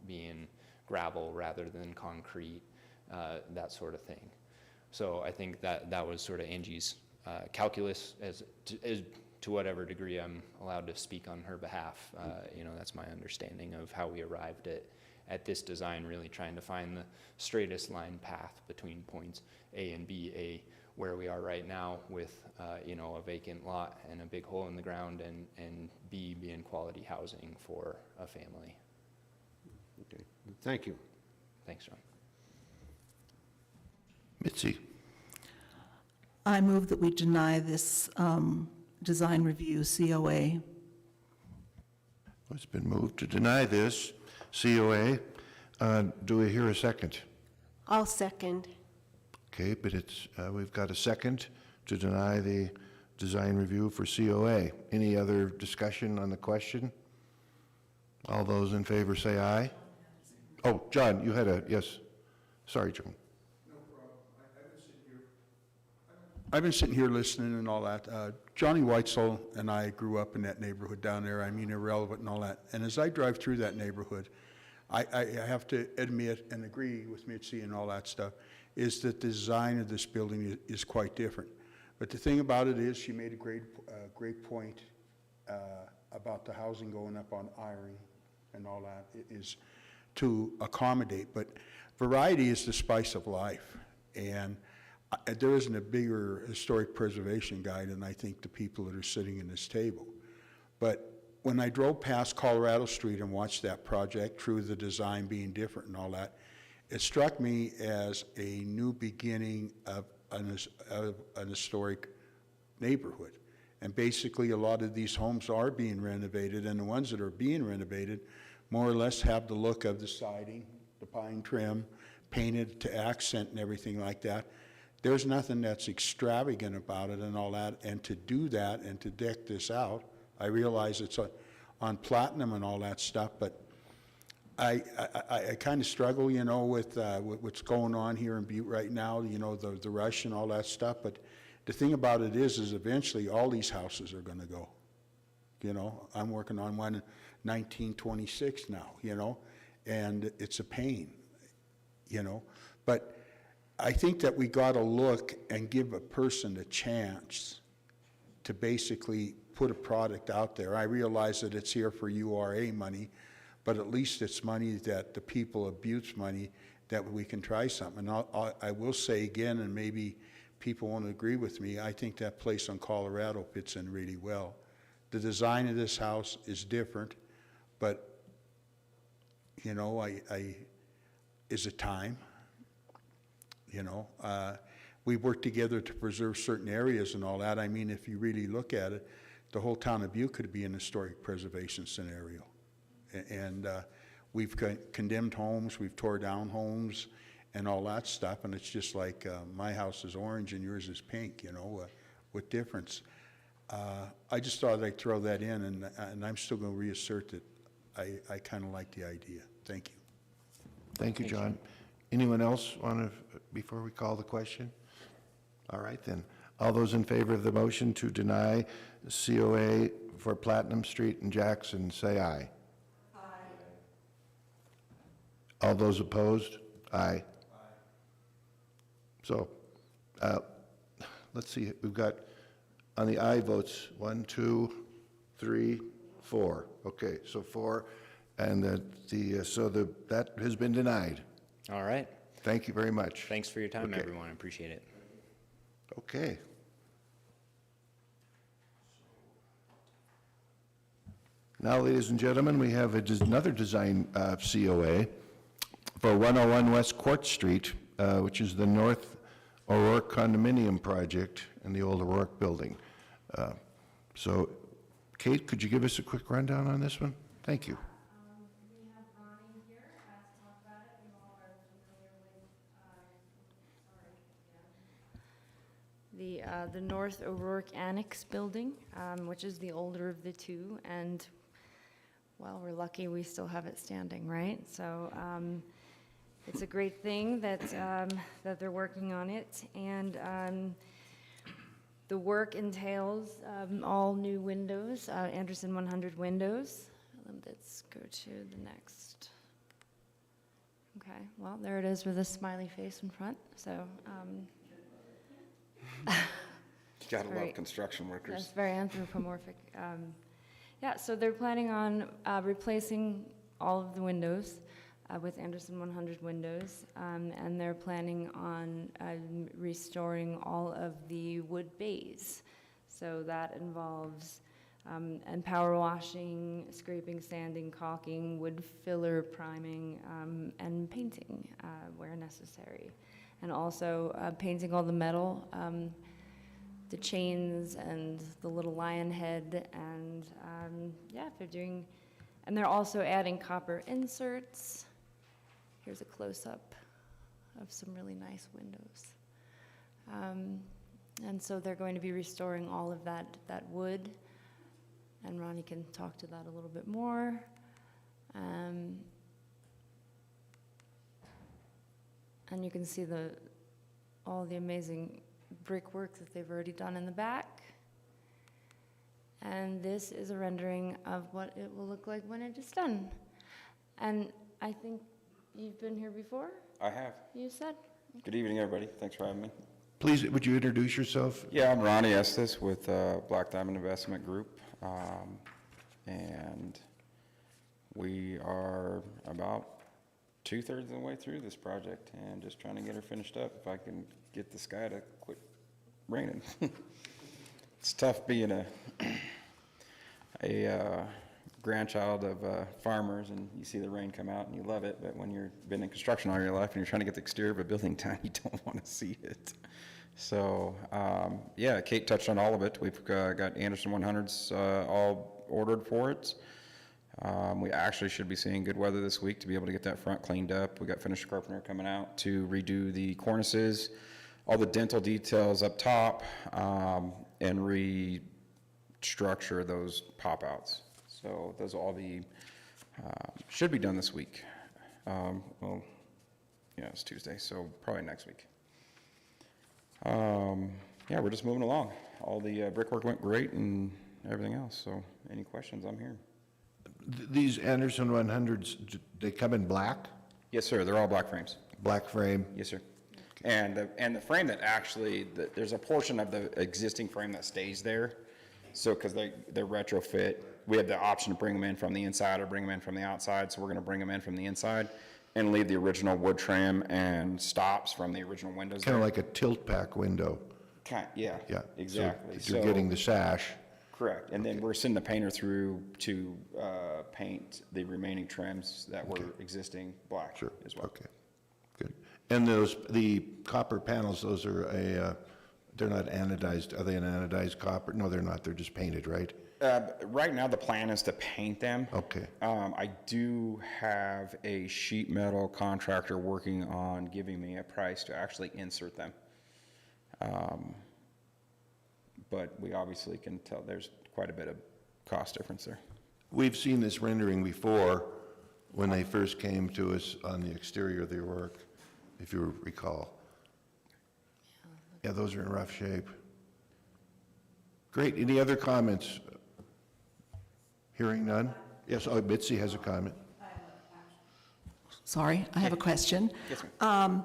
being gravel rather than concrete, that sort of thing. So I think that was sort of Angie's calculus, as to whatever degree I'm allowed to speak on her behalf. That's my understanding of how we arrived at this design, really trying to find the straightest line path between points A and B. A, where we are right now with a vacant lot and a big hole in the ground, and B, being quality housing for a family. Okay, thank you. Thanks, John. Mitzi? I move that we deny this design review COA. It's been moved to deny this COA. Do we hear a second? I'll second. Okay, but we've got a second to deny the design review for COA. Any other discussion on the question? All those in favor say aye. Oh, John, you had yes. Sorry, John. No problem. I've been sitting here, I've been sitting here listening and all that. Johnny Weitzel and I grew up in that neighborhood down there. I mean, irrelevant and all that. And as I drive through that neighborhood, I have to admit and agree with Mitzi and all that stuff, is that the design of this building is quite different. But the thing about it is, she made a great point about the housing going up on Iron and all that, is to accommodate. But variety is the spice of life. And there isn't a bigger historic preservation guide than I think the people that are sitting in this table. But when I drove past Colorado Street and watched that project, through the design being different and all that, it struck me as a new beginning of an historic neighborhood. And basically, a lot of these homes are being renovated, and the ones that are being renovated more or less have the look of the siding, the pine trim, painted to accent and everything like that. There's nothing that's extravagant about it and all that, and to do that and to deck this out, I realize it's on platinum and all that stuff, but I kind of struggle, you know, with what's going on here in Butte right now, you know, the rush and all that stuff, but the thing about it is eventually all these houses are gonna go. You know, I'm working on one in 1926 now, you know, and it's a pain, you know, but I think that we got to look and give a person a chance to basically put a product out there. I realize that it's here for URA money, but at least it's money that the people of Butte's money that we can try something. And I will say again, and maybe people won't agree with me, I think that place on Colorado fits in really well. The design of this house is different, but, you know, is it time? You know, we work together to preserve certain areas and all that. I mean, if you really look at it, the whole town of Butte could be an historic preservation scenario. And we've condemned homes, we've tore down homes and all that stuff, and it's just like my house is orange and yours is pink, you know, what difference? I just thought I'd throw that in, and I'm still going to reassert that I kind of like the idea. Thank you. Thank you, John. Anyone else want to, before we call the question? All right, then. All those in favor of the motion to deny COA for Platinum Street in Jackson, say aye. Aye. All those opposed? Aye. So, let's see, we've got, on the aye votes, 1, 2, 3, 4. Okay, so 4, and that has been denied. All right. Thank you very much. Thanks for your time, Okay. everyone. I appreciate it. Okay. Now, ladies and gentlemen, we have another design COA for 101 West Court Street, which is the North O'Rourke condominium project in the old O'Rourke building. So, Kate, could you give us a quick rundown on this one? Thank you. We have Ronnie here to talk about it. You all are familiar with, the North O'Rourke Annex building, which is the older of the two, and, well, we're lucky we still have it standing, right? So it's a great thing that, that they're working on it, and the work entails all new windows, Anderson 100 windows. Let's go to the next. Okay, well, there it is with a smiley face in front, so. Gotta love Right. construction workers. That's very anthropomorphic. Yeah, so they're planning on replacing all of the windows with Anderson 100 windows, and they're planning on restoring all of the wood bays. So that involves and power washing, scraping, sanding, caulking, wood filler, priming, and painting where necessary. And also painting all the metal, the chains and the little lion head, and yeah, and they're also adding copper inserts. Here's a close-up of some really nice windows. And so they're going to be restoring all of that wood, and Ronnie can talk to that a little bit more. And you can see all the amazing brickwork that they've already done in the back. And this is a rendering of what it will look like when it is done. And I think you've been here before, I have. you said? Good evening, everybody. Thanks for having me. Please, would you introduce yourself? Yeah, I'm Ronnie Estes with Black Diamond Investment Group. And we are about 2/3 of the way through this project and just trying to get her finished up. If I can get the sky to quit raining. It's tough being a grandchild of farmers, and you see the rain come out and you love it, but when you've been in construction all your life and you're trying to get the exterior of a building done, you don't want to see it. So, yeah, Kate touched on all of it. We've got Anderson 100s all ordered for it. We actually should be seeing good weather this week to be able to get that front cleaned up. We got finished carpenter coming out to redo the cornices, all the dental details up top, and restructure those pop-outs. So those will all be, should be done this week. Well, yeah, it's Tuesday, so probably next week. Yeah, we're just moving along. All the brickwork went great and everything else, so any questions, I'm here. These Anderson 100s, they come in black? Yes, sir, they're all black frames. Black frame? Yes, sir. And the frame that actually, there's a portion of the existing frame that stays there. So, because they're retrofit, we have the option to bring them in from the inside or bring them in from the outside. So we're going to bring them in from the inside and leave the original wood trim and stops from the original windows Kind of there. like a tilt pack window. Yeah, Yeah. exactly. So you're getting the sash. Correct. And then we're sending the painter through to paint the remaining trims that were existing black Sure. as well. Okay, good. And the copper panels, those are they're not anodized. Are they an anodized copper? No, they're not. They're just painted, right? Right now, the plan is to paint them. Okay. I do have a sheet metal contractor working on giving me a price to actually insert them. But we obviously can tell there's quite a bit of cost difference there. We've seen this rendering before when they first came to us on the exterior of their work, if you recall. Yeah, those are in rough shape. Great. Any other comments? Hearing none? Yes, Mitzi has a comment. Sorry, I have a question. Yes, ma'am.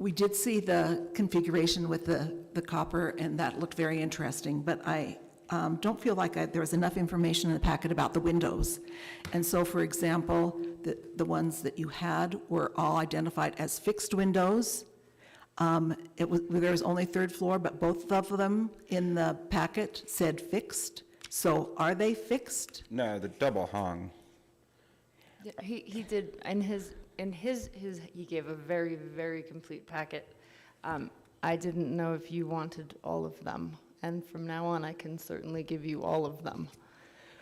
We did see the configuration with the copper, and that looked very interesting, but I don't feel like there was enough information in the packet about the windows. And so, for example, the ones that you had were all identified as fixed windows. There was only third floor, but both of them in the packet said fixed. So are they fixed? No, the double hung. Yeah, he did, he gave a very, very complete packet. I didn't know if you wanted all of them, and from now on, I can certainly give you all of them.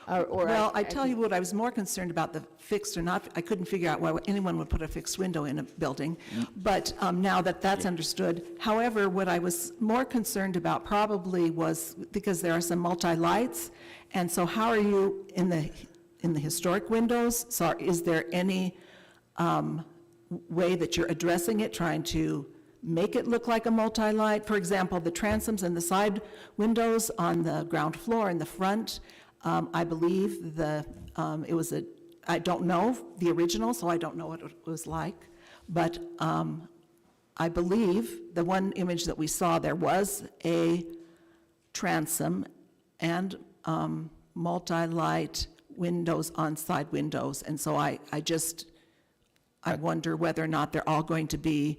Well, I tell you what, I was more concerned about the fixed or not. I couldn't figure out why anyone would put a fixed window in a building, but now that that's understood. However, what I was more concerned about probably was, because there are some multi-lights, and so how are you in the historic windows? So is there any way that you're addressing it, trying to make it look like a multi-light? For example, the transoms and the side windows on the ground floor in the front, I believe it was I don't know the original, so I don't know what it was like, but I believe the one image that we saw, there was a transom and multi-light windows on side windows, and so I wonder whether or not they're all going to be.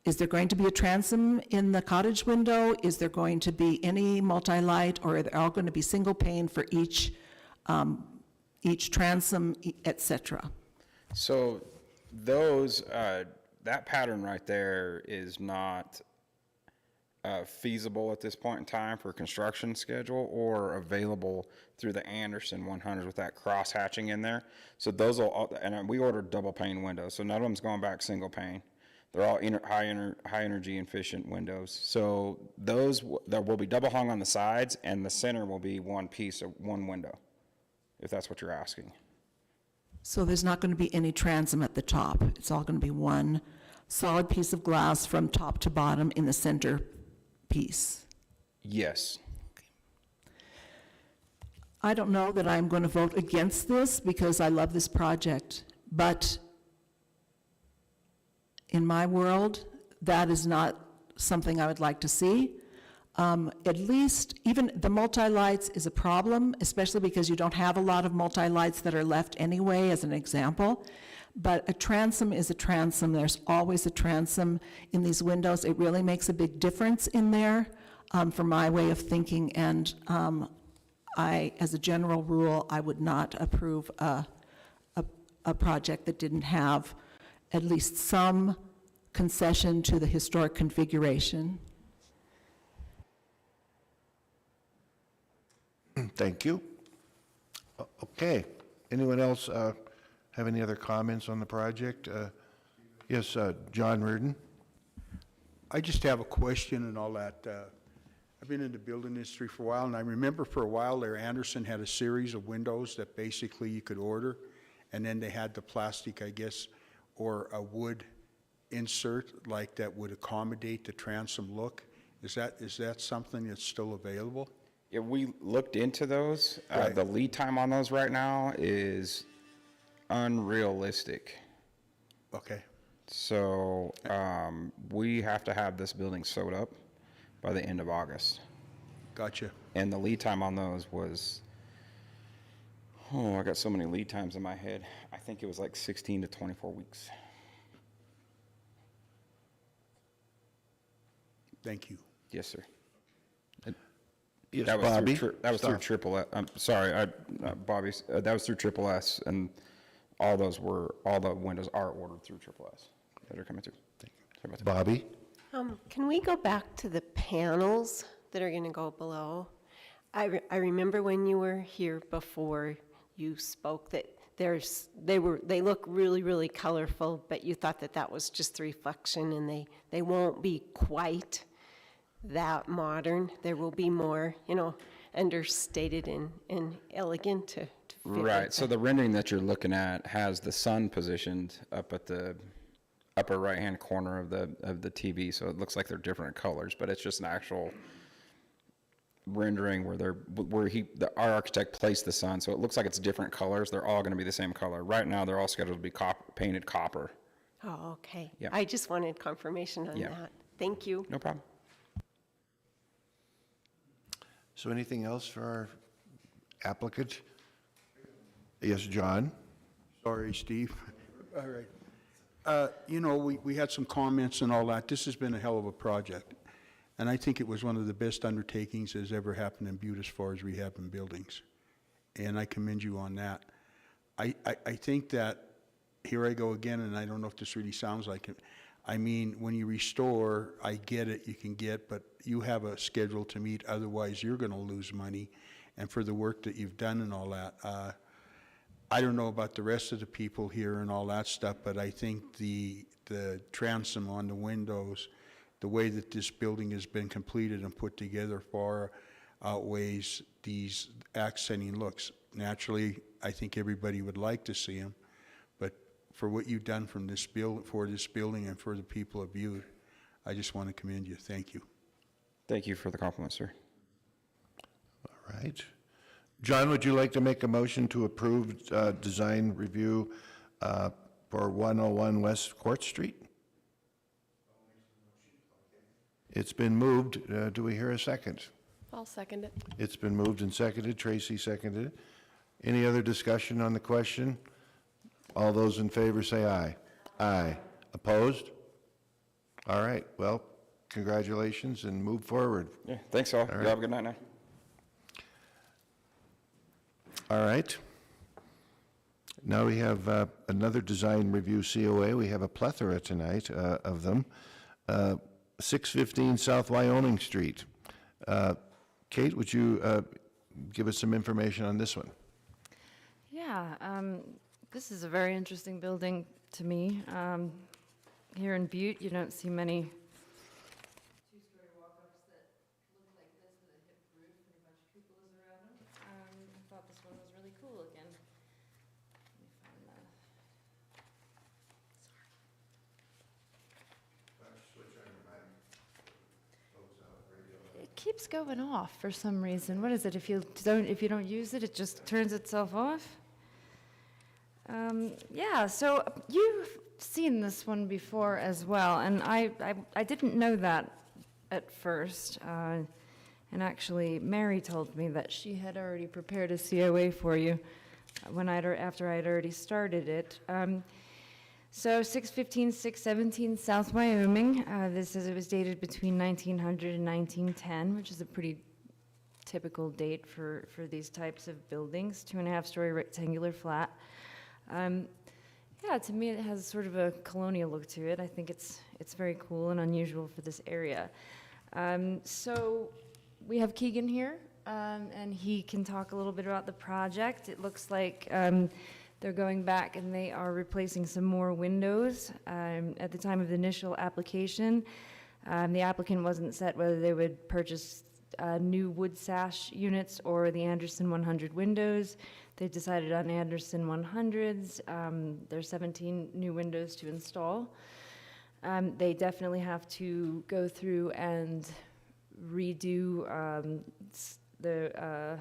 Is there going to be a transom in the cottage window? Is there going to be any multi-light, or are they all going to be single pane for each transom, et cetera? So those, that pattern right there is not feasible at this point in time for construction schedule or available through the Anderson 100s with that cross hatching in there. So those will, and we ordered double pane windows, so none of them's going back single pane. They're all high energy efficient windows. So those, there will be double hung on the sides, and the center will be one piece of one window, if that's what you're asking. So there's not going to be any transom at the top. It's all going to be one solid piece of glass from top to bottom in the center piece. Yes. I don't know that I'm going to vote against this because I love this project, but in my world, that is not something I would like to see. At least, even the multi-lights is a problem, especially because you don't have a lot of multi-lights that are left anyway, as an example. But a transom is a transom. There's always a transom in these windows. It really makes a big difference in there, for my way of thinking, and as a general rule, I would not approve a project that didn't have at least some concession to the historic configuration. Thank you. Okay. Anyone else have any other comments on the project? Yes, John Reardon. I just have a question and all that. I've been in the building industry for a while, and I remember for a while there, Anderson had a series of windows that basically you could order, and then they had the plastic, I guess, or a wood insert like that would accommodate the transom look. Is that something that's still available? Yeah, we looked into those. Right. The lead time on those right now is unrealistic. Okay. So we have to have this building sewed up by the end of August. Gotcha. And the lead time on those was, I got so many lead times in my head. I think it was like 16 to 24 weeks. Thank you. Yes, sir. Yes, That was Bobby. that was through Triple S. I'm sorry, Bobby. That was through Triple S, and all the windows are ordered through Triple S that are coming through. Sorry about that. Bobby. Can we go back to the panels that are going to go below? I remember when you were here before, you spoke that they look really, really colorful, but you thought that was just the reflection, and they won't be quite that modern. There will be more, understated and elegant to fit Right. with So the rendering that you're looking at has the sun positioned up at the upper right-hand corner of the TV. So it looks like they're different colors, but it's just an actual rendering where our architect placed the sun. So it looks like it's different colors. They're all going to be the same color. Right now, they're all scheduled to be painted copper. Oh, okay. Yeah. I just wanted confirmation on Yeah. that. Thank you. No problem. So anything else for our applicant? Yes, John. Sorry, Steve. All right. We had some comments and all that. This has been a hell of a project. And I think it was one of the best undertakings that's ever happened in Butte as far as rehabbing buildings. And I commend you on that. I think that, here I go again, and I don't know if this really sounds like it. I mean, when you restore, I get it, you can get, but you have a schedule to meet, otherwise you're gonna lose money. And for the work that you've done and all that, I don't know about the rest of the people here and all that stuff, but I think the transom on the windows, the way that this building has been completed and put together far outweighs these accenting looks. Naturally, I think everybody would like to see them, but for what you've done for this building and for the people of Butte, I just want to commend you. Thank you. Thank you for the compliment, sir. All right. John, would you like to make a motion to approve design review for 101 West Court Street? It's been moved. Do we hear a second? I'll second it. It's been moved and seconded. Tracy seconded it. Any other discussion on the question? All those in favor say aye. Aye. Opposed? All right. Well, congratulations and move forward. Yeah, thanks all. right. You have a good night now. All right. Now we have another design review COA. We have a plethora tonight of them. 615 South Wyoming Street. Kate, would you give us some information on this one? Yeah, this is a very interesting building to me. Here in Butte, you don't see many two-story walk-ups that look like this with a hip roof and a bunch of cupolas around them. I thought this one was really cool again. Let me find that. Sorry. keeps going off for some reason. What is it? If you don't use it, it just turns itself off? Yeah, so you've seen this one before as well, and I didn't know that at first. And actually, Mary told me that she had already prepared a COA for you after I'd already started it. So 615, 617 South Wyoming. It was dated between 1900 and 1910, which is a pretty typical date for these types of buildings. 2.5-story rectangular flat. Yeah, to me it has sort of a colonial look to it. I think it's very cool and unusual for this area. So we have Keegan here, and he can talk a little bit about the project. It looks like they're going back and they are replacing some more windows. At the time of the initial application, the applicant wasn't set whether they would purchase new wood sash units or the Anderson 100 windows. They decided on Anderson 100s. There's 17 new windows to install. They definitely have to go through and redo the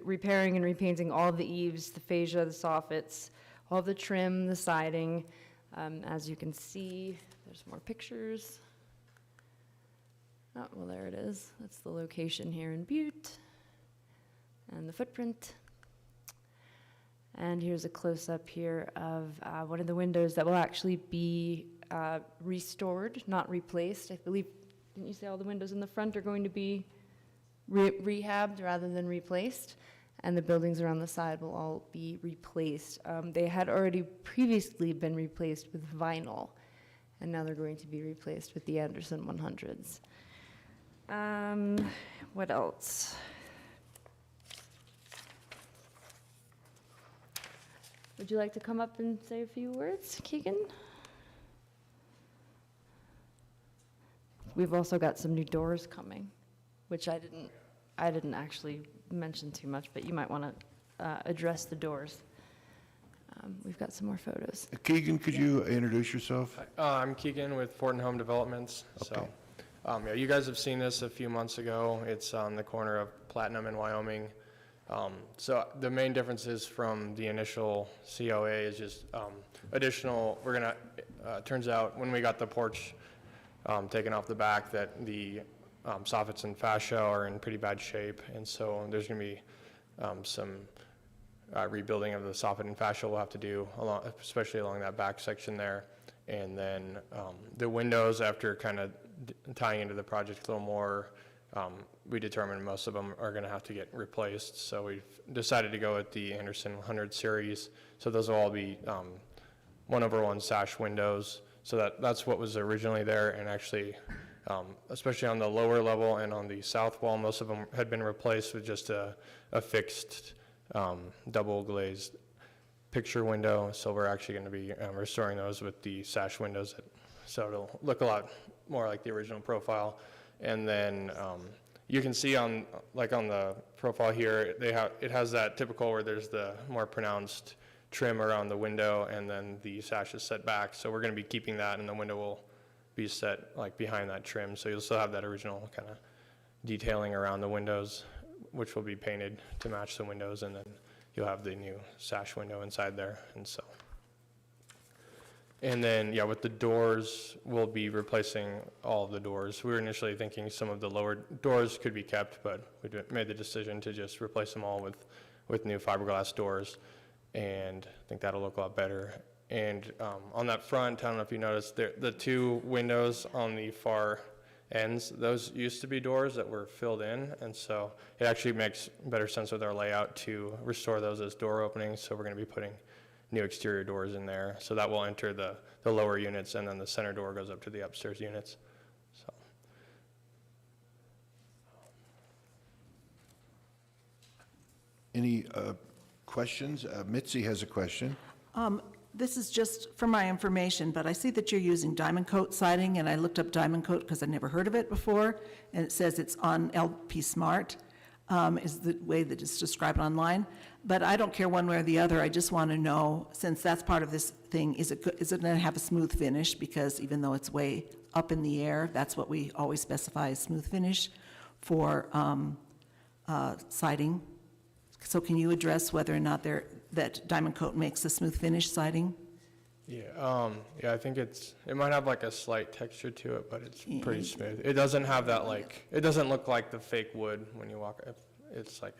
repairing and repainting all the eaves, the fascia, the soffits, all the trim, the siding. As you can see, there's more pictures. Oh, well, there it is. That's the location here in Butte and the footprint. And here's a close-up here of one of the windows that will actually be restored, not replaced. I believe, didn't you say all the windows in the front are going to be rehabbed rather than replaced? And the buildings around the side will all be replaced. They had already previously been replaced with vinyl, and now they're going to be replaced with the Anderson 100s. What else? Would you like to come up and say a few words, Keegan? We've also got some new doors coming, which I didn't actually mention too much, but you might want to address the doors. We've got some more photos. Keegan, could you introduce yourself? I'm Keegan with Fortin Home Developments. Okay. So, yeah, you guys have seen this a few months ago. It's on the corner of Platinum and Wyoming. So the main differences from the initial COA is just additional, turns out when we got the porch taken off the back that the soffits and fascia are in pretty bad shape, and so there's going to be some rebuilding of the soffit and fascia we'll have to do, especially along that back section there. And then the windows, after kind of tying into the project a little more, we determined most of them are going to have to get replaced. So we've decided to go with the Anderson 100 series. So those will all be 1/1 sash windows. So that's what was originally there, and actually, especially on the lower level and on the south wall, most of them had been replaced with just a fixed double glazed picture window. So we're actually going to be restoring those with the sash windows, so it'll look a lot more like the original profile. And then you can see on the profile here, it has that typical where there's the more pronounced trim around the window, and then the sash is set back. So we're going to be keeping that, and the window will be set like behind that trim. So you'll still have that original kind of detailing around the windows, which will be painted to match the windows, and then you'll have the new sash window inside there. And then, yeah, with the doors, we'll be replacing all of the doors. We were initially thinking some of the lower doors could be kept, but we made the decision to just replace them all with new fiberglass doors, and I think that'll look a lot better. And on that front, I don't know if you noticed, the two windows on the far ends, those used to be doors that were filled in, and so it actually makes better sense with our layout to restore those as door openings. So we're going to be putting new exterior doors in there, so that will enter the lower units, and then the center door goes up to the upstairs units. So. Any questions? Mitzi has a question. This is just for my information, but I see that you're using diamond coat siding, and I looked up diamond coat because I never heard of it before, and it says it's on LP Smart, is the way that it's described online. But I don't care one way or the other. I just want to know, since that's part of this thing, is it going to have a smooth finish? Because even though it's way up in the air. That's what we always specify as smooth finish for siding. So can you address whether or not that Diamond Coat makes a smooth finish siding? Yeah, yeah, I think it might have like a slight texture to it, but it's pretty smooth. It doesn't have that it doesn't look like the fake wood when you walk. It's like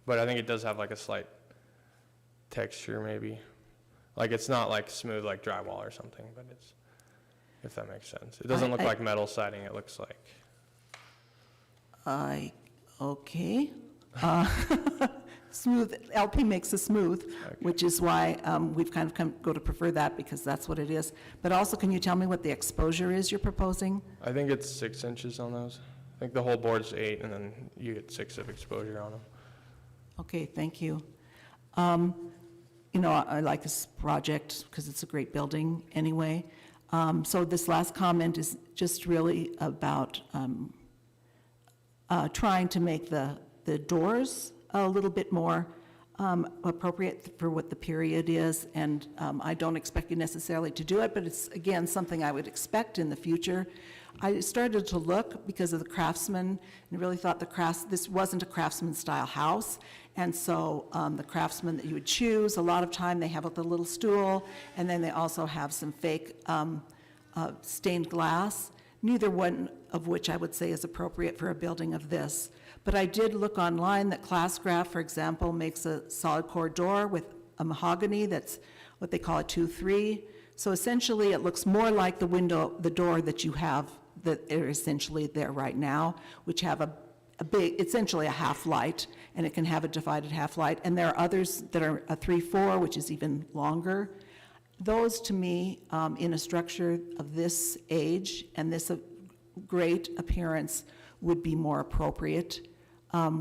but I think it does have like a slight texture maybe. Like it's not like smooth like drywall or something, but it's, if that makes sense. It doesn't look like metal siding, it looks like. Okay. Smooth, LP makes a smooth, which is why we've kind of go to prefer that, because that's what it is. But also, can you tell me what the exposure is you're proposing? I think it's 6 inches on those. I think the whole board's 8, and then you get 6 of exposure on them. Okay, thank you. You know, I like this project because it's a great building anyway. So this last comment is just really about trying to make the doors a little bit more appropriate for what the period is, and I don't expect you necessarily to do it, but it's, again, something I would expect in the future. I started to look because of the craftsman, and really thought this wasn't a craftsman-style house, and so the craftsman that you would choose, a lot of time they have the little stool, and then they also have some fake stained glass, neither one of which I would say is appropriate for a building of this. But I did look online that Classcraft, for example, makes a solid core door with a mahogany that's what they call a 2-3. So essentially, it looks more like the door that you have that are essentially there right now, which have a big, essentially a half light, and it can have a divided half light. And there are others that are a 3-4, which is even longer. Those, to me, in a structure of this age and this great appearance, would be more appropriate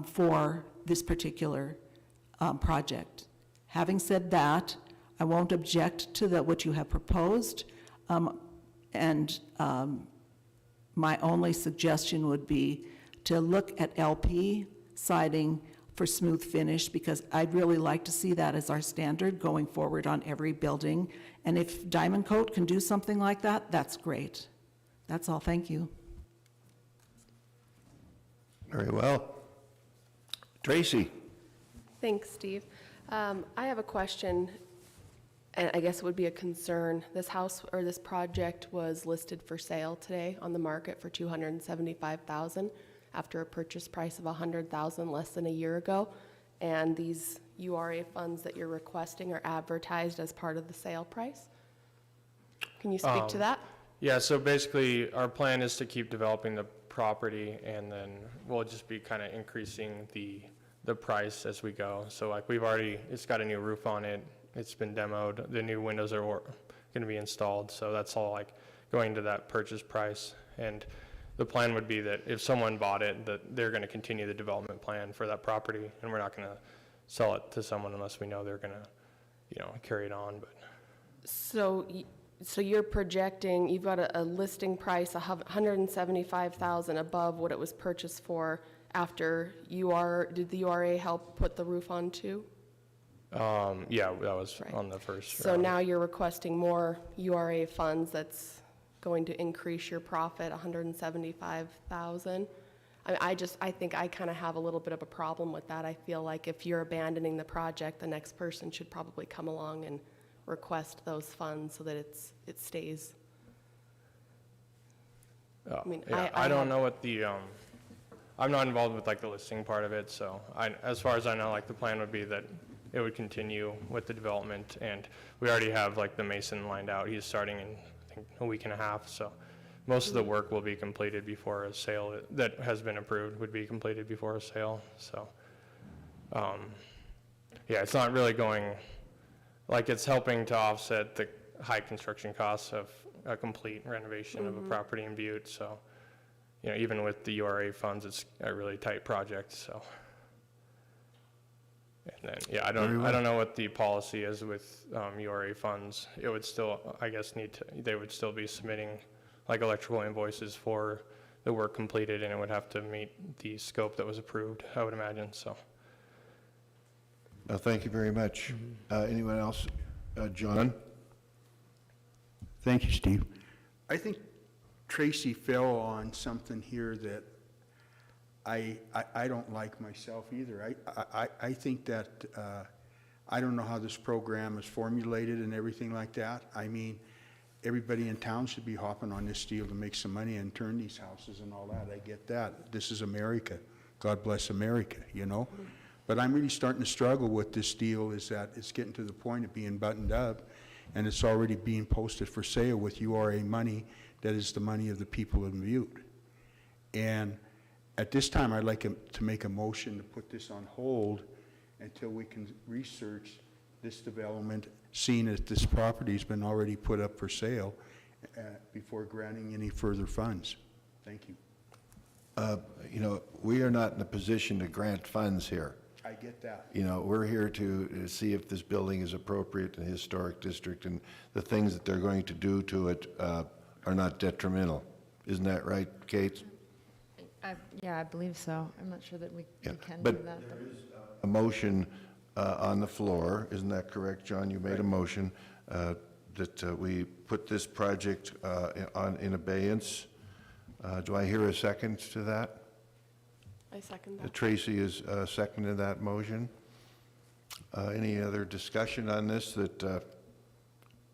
for this particular project. Having said that, I won't object to what you have proposed, and my only suggestion would be to look at LP siding for smooth finish, because I'd really like to see that as our standard going forward on every building. And if Diamond Coat can do something like that, that's great. That's all, thank you. Very well. Tracy? Thanks, Steve. I have a question, and I guess it would be a concern. This house, or this project, was listed for sale today on the market for $275,000 after a purchase price of $100,000 less than a year ago. And these URA funds that you're requesting are advertised as part of the sale price. Can you speak to that? Yeah, so basically, our plan is to keep developing the property, and then we'll just be kind of increasing the price as we go. So like it's got a new roof on it, it's been demoed, the new windows are going to be installed, so that's all like going to that purchase price. And the plan would be that if someone bought it, that they're going to continue the development plan for that property, and we're not going to sell it to someone unless we know they're going to, carry it on. But So you're projecting, you've got a listing price $175,000 above what it was purchased for after did the URA help put the roof on too? Yeah, that was Right. on the first So round. now you're requesting more URA funds that's going to increase your profit $175,000. I think I kind of have a little bit of a problem with that. I feel like if you're abandoning the project, the next person should probably come along and request those funds so that it stays. I don't know what the, I'm not involved with like the listing part of it, so as far as I know, like the plan would be that it would continue with the development, and we already have like the mason lined out. He's starting in, I think, a week and a half, so most of the work will be completed before a sale that has been approved would be completed before a sale, so. Yeah, it's not really going, like it's helping to offset the high construction costs of a complete renovation of a property in Butte, so, even with the URA funds, it's a really tight project, so. And then, yeah, I don't know what the policy is with URA funds. It would still, I guess, they would still be submitting like electrical invoices for the work completed, and it would have to meet the scope that was approved, I would imagine, so. Thank you very much. Anyone else? John? Thank you, Steve. I think Tracy fell on something here that I don't like myself either. I think that, I don't know how this program is formulated and everything like that. I mean, everybody in town should be hopping on this deal to make some money and turn these houses and all that. I get that. This is America. God bless America, you know? But I'm really starting to struggle with this deal, is that it's getting to the point of being buttoned up, and it's already being posted for sale with URA money that is the money of the people of Butte. And at this time, I'd like to make a motion to put this on hold until we can research this development, seeing that this property's been already put up for sale, before granting any further funds. Thank you. You know, we are not in a position to grant funds here. I get that. You know, we're here to see if this building is appropriate in a historic district, and the things that they're going to do to it are not detrimental. Isn't that right, Kate? Yeah, I believe so. I'm not sure that we Yeah, can do but that. there is a motion on the floor. Isn't that correct, John? You made a motion that we put this project in abeyance. Do I hear a second to that? I second that. Tracy is seconded that motion. Any other discussion on this that,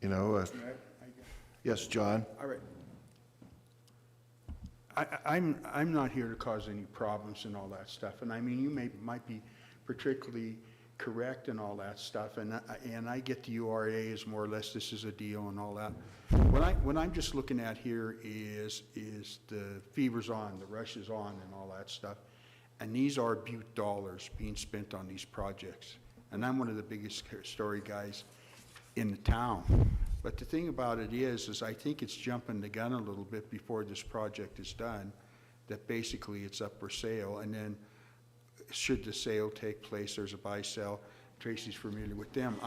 you know? Yes, John? All right. I'm not here to cause any problems and all that stuff, and I mean, you might be particularly correct and all that stuff, and I get the URA is more or less this is a deal and all that. What I'm just looking at here is the fever's on, the rush is on and all that stuff, and these are Butte dollars being spent on these projects, and I'm one of the biggest story guys in the town. But the thing about it is I think it's jumping the gun a little bit before this project is done, that basically it's up for sale, and then should the sale take place, there's a buy-sell. Tracy's familiar with them.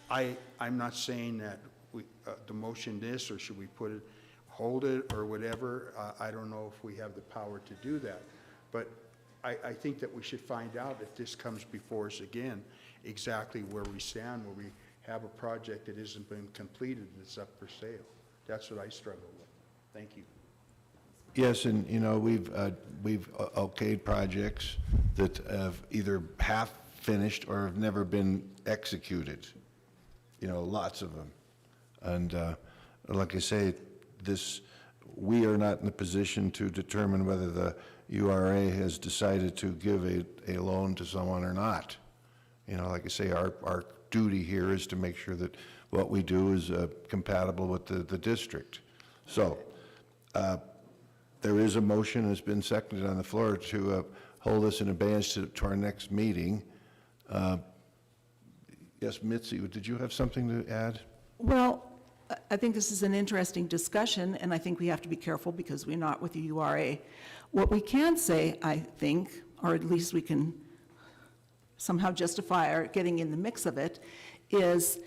I'm not saying that we demotion this, or should we put it, hold it, or whatever. I don't know if we have the power to do that. But I think that we should find out if this comes before us again, exactly where we stand, where we have a project that isn't been completed that's up for sale. That's what I struggle with. Thank you. Yes, and you know, we've okayed projects that have either half finished or have never been executed. You know, lots of them. And like I say, we are not in a position to determine whether the URA has decided to give a loan to someone or not. You know, like I say, our duty here is to make sure that what we do is compatible with the district. So there is a motion that's been seconded on the floor to hold this in abeyance to our next meeting. Yes, Mitzi, did you have something to add? Well, I think this is an interesting discussion, and I think we have to be careful because we're not with the URA. What we can say, I think, or at least we can somehow justify our getting in the mix of it, is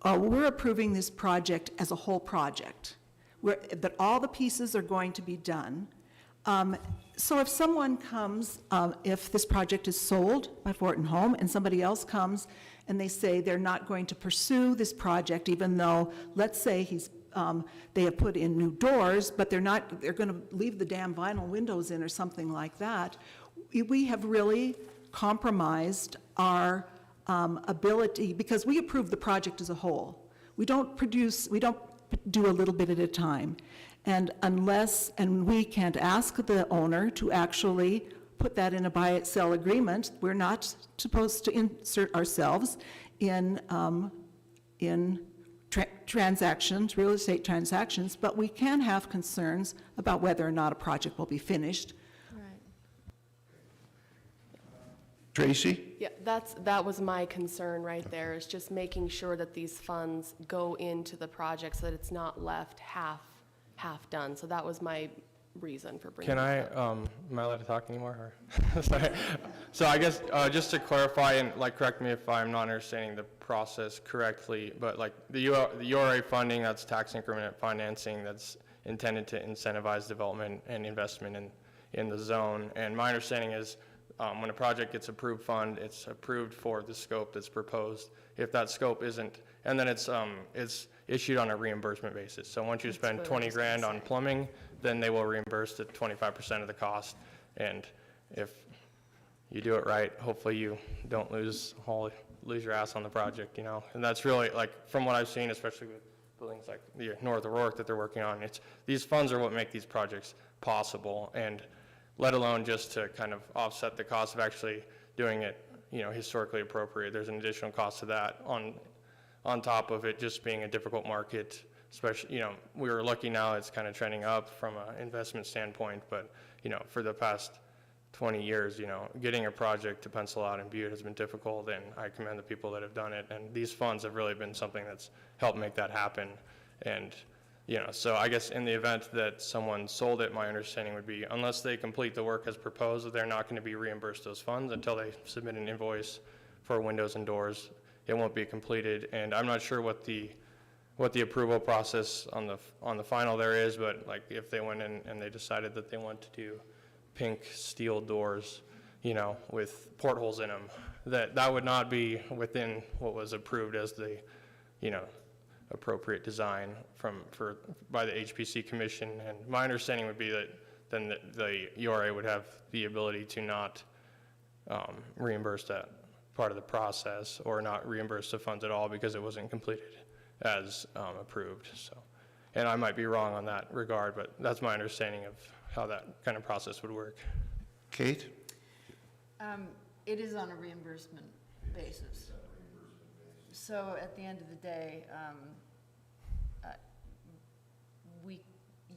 we're approving this project as a whole project, that all the pieces are going to be done. So if someone comes, if this project is sold by Fortin Home and somebody else comes and they say they're not going to pursue this project, even though, let's say they have put in new doors, but they're going to leave the damn vinyl windows in or something like that, we have really compromised our ability, because we approve the project as a whole. We don't do a little bit at a time. And we can't ask the owner to actually put that in a buy-it-sell agreement. We're not supposed to insert ourselves in transactions, real estate transactions, but we can have concerns about whether or not a project will be finished. Tracy? Yeah, that was my concern right there, is just making sure that these funds go into the project so that it's not left half done. So that was my reason for bringing Can this up. am I allowed to talk anymore? Or? Sorry. So I guess just to clarify, and correct me if I'm not understanding the process correctly, but the URA funding, that's tax increment financing, that's intended to incentivize development and investment in the zone. And my understanding is when a project gets approved fund, it's approved for the scope that's proposed. If that scope isn't, and then it's issued on a reimbursement basis. So once you spend 20 grand on plumbing, then they will reimburse the 25% of the cost. And if you do it right, hopefully you don't lose your ass on the project, you know? And that's really, like, from what I've seen, especially with buildings like the North Aurora that they're working on, these funds are what make these projects possible, and let alone just to kind of offset the cost of actually doing it, you know, historically appropriate. There's an additional cost to that on top of it just being a difficult market, especially, you know, we were lucky now it's kind of trending up from an investment standpoint, but, you know, for the past 20 years, you know, getting a project to pencil out in Butte has been difficult, and I commend the people that have done it, and these funds have really been something that's helped make that happen. And, you know, so I guess in the event that someone sold it, my understanding would be, unless they complete the work as proposed, they're not going to be reimbursed those funds until they submit an invoice for windows and doors. It won't be completed, and I'm not sure what the approval process on the final there is, but like if they went in and they decided that they want to do pink steel doors, you know, with portholes in them, that would not be within what was approved as the, you know, appropriate design by the HPC Commission. And my understanding would be that then the URA would have the ability to not reimburse that part of the process, or not reimburse the funds at all because it wasn't completed as approved. So, and I might be wrong on that regard, but that's my understanding of how that kind of process would work. Kate? It is on a reimbursement basis. So at the end of the day,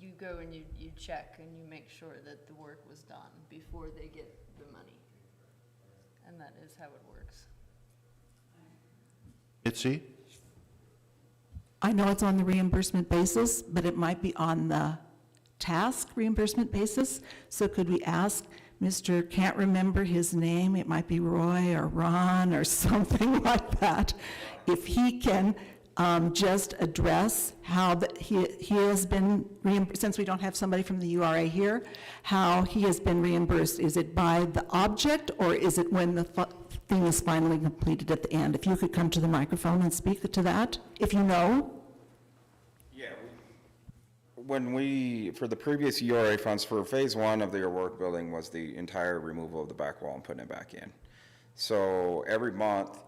you go and you check and you make sure that the work was done before they get the money. And that is how it works. Itzy? I know it's on the reimbursement basis, but it might be on the task reimbursement basis. So could we ask Mr. Can't remember his name, it might be Roy or Ron or something like that, if he can just address how he has been reimbursed, since we don't have somebody from the URA here, how he has been reimbursed. Is it by the object, or is it when the thing is finally completed at the end? If you could come to the microphone and speak to that, if you know. Yeah, for the previous URA funds, for phase one of the O'Rourke building was the entire removal of the back wall and putting it back in. So every month,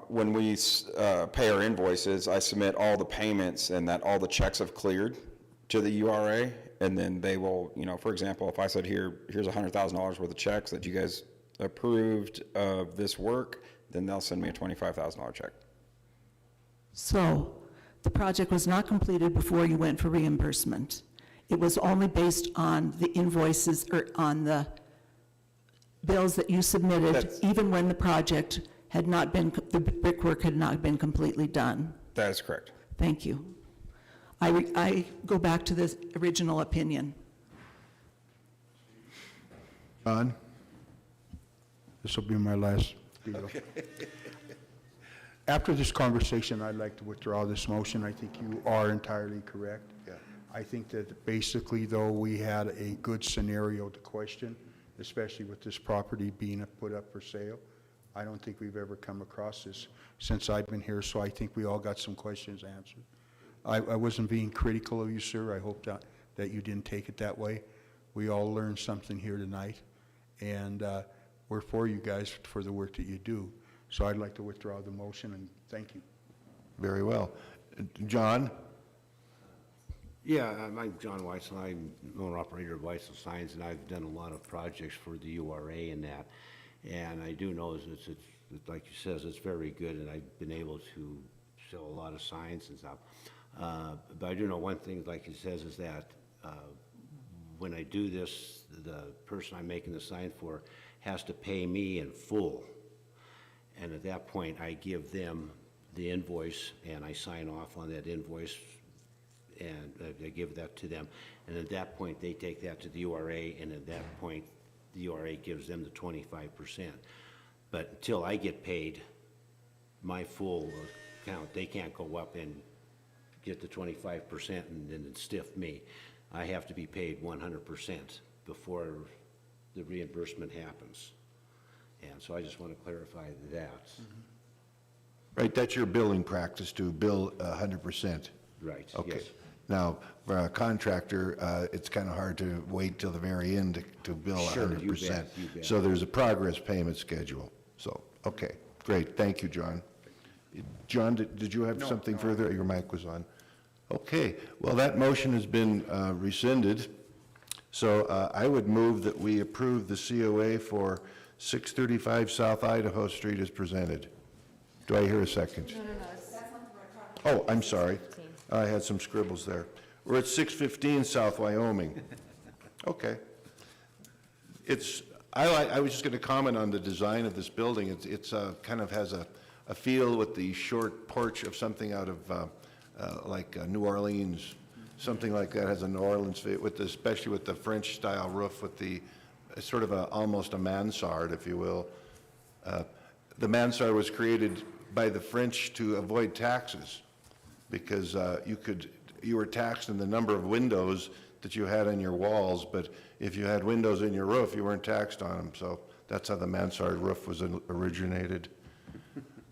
when we pay our invoices, I submit all the payments and that all the checks have cleared to the URA, and then they will, you know, for example, if I said here's $100,000 worth of checks that you guys approved of this work, then they'll send me a $25,000 check. So the project was not completed before you went for reimbursement. It was only based on the invoices or on the bills that you submitted, even when the project had not been, the brickwork had not been completely done. That is correct. Thank you. I go back to this original opinion. John? This will be my last deal. Okay. After this conversation, I'd like to withdraw this motion. I think you are entirely correct. Yeah. I think that basically, though, we had a good scenario to question, especially with this property being put up for sale. I don't think we've ever come across this since I've been here, so I think we all got some questions answered. I wasn't being critical of you, sir. I hope that you didn't take it that way. We all learned something here tonight, and we're for you guys for the work that you do. So I'd like to withdraw the motion, and thank you. Very well. John? Yeah, I'm John Weitzel. I'm owner-operator of Weitzel Signs, and I've done a lot of projects for the URA and that. And I do know it's like you says, it's very good, and I've been able to sell a lot of signs and stuff. But I do know one thing, like he says, is that when I do this, the person I'm making the sign for has to pay me in full. And at that point, I give them the invoice, and I sign off on that invoice, and I give that to them. And at that point, they take that to the URA, and at that point, the URA gives them the 25%. But until I get paid my full account, they can't go up and get the 25% and then stiff me. I have to be paid 100% before the reimbursement happens. And so I just want to clarify that. Right, that's your billing practice, to bill 100%. Right, Okay. yes. Now, for a contractor, it's kind of hard to wait till the very end to bill Sure, 100%. you bet, you bet. So there's a progress payment schedule. So, okay, great, thank you, John. John, did you have something further? Your mic was on. Okay, well, that motion has been rescinded, so I would move that we approve the COA for 635 South Idaho Street as presented. Do I hear a second? Oh, I'm sorry. I had some scribbles there. We're at 615 South Wyoming. Okay. I was just going to comment on the design of this building. It's kind of has a feel with the short porch of something out of like New Orleans, something like that has a New Orleans feel, especially with the French-style roof with the sort of almost a mansard, if you will. The mansard was created by the French to avoid taxes because you were taxed in the number of windows that you had on your walls, but if you had windows in your roof, you weren't taxed on them. So that's how the mansard roof was originated.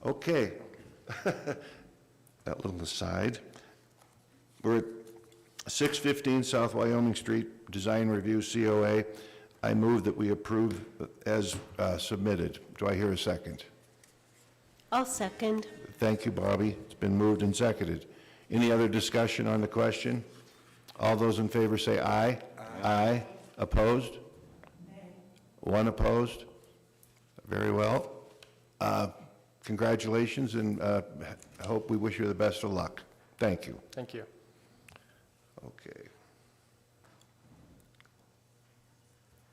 Okay. That little aside. We're at 615 South Wyoming Street, Design Review COA. I move that we approve as submitted. Do I hear a second? I'll second. Thank you, Bobby. It's been moved and seconded. Any other discussion on the question? All those in favor say aye. Aye. Opposed? One opposed? Very well. Congratulations, and I hope we wish you the best of luck. Thank you. Thank you. Okay.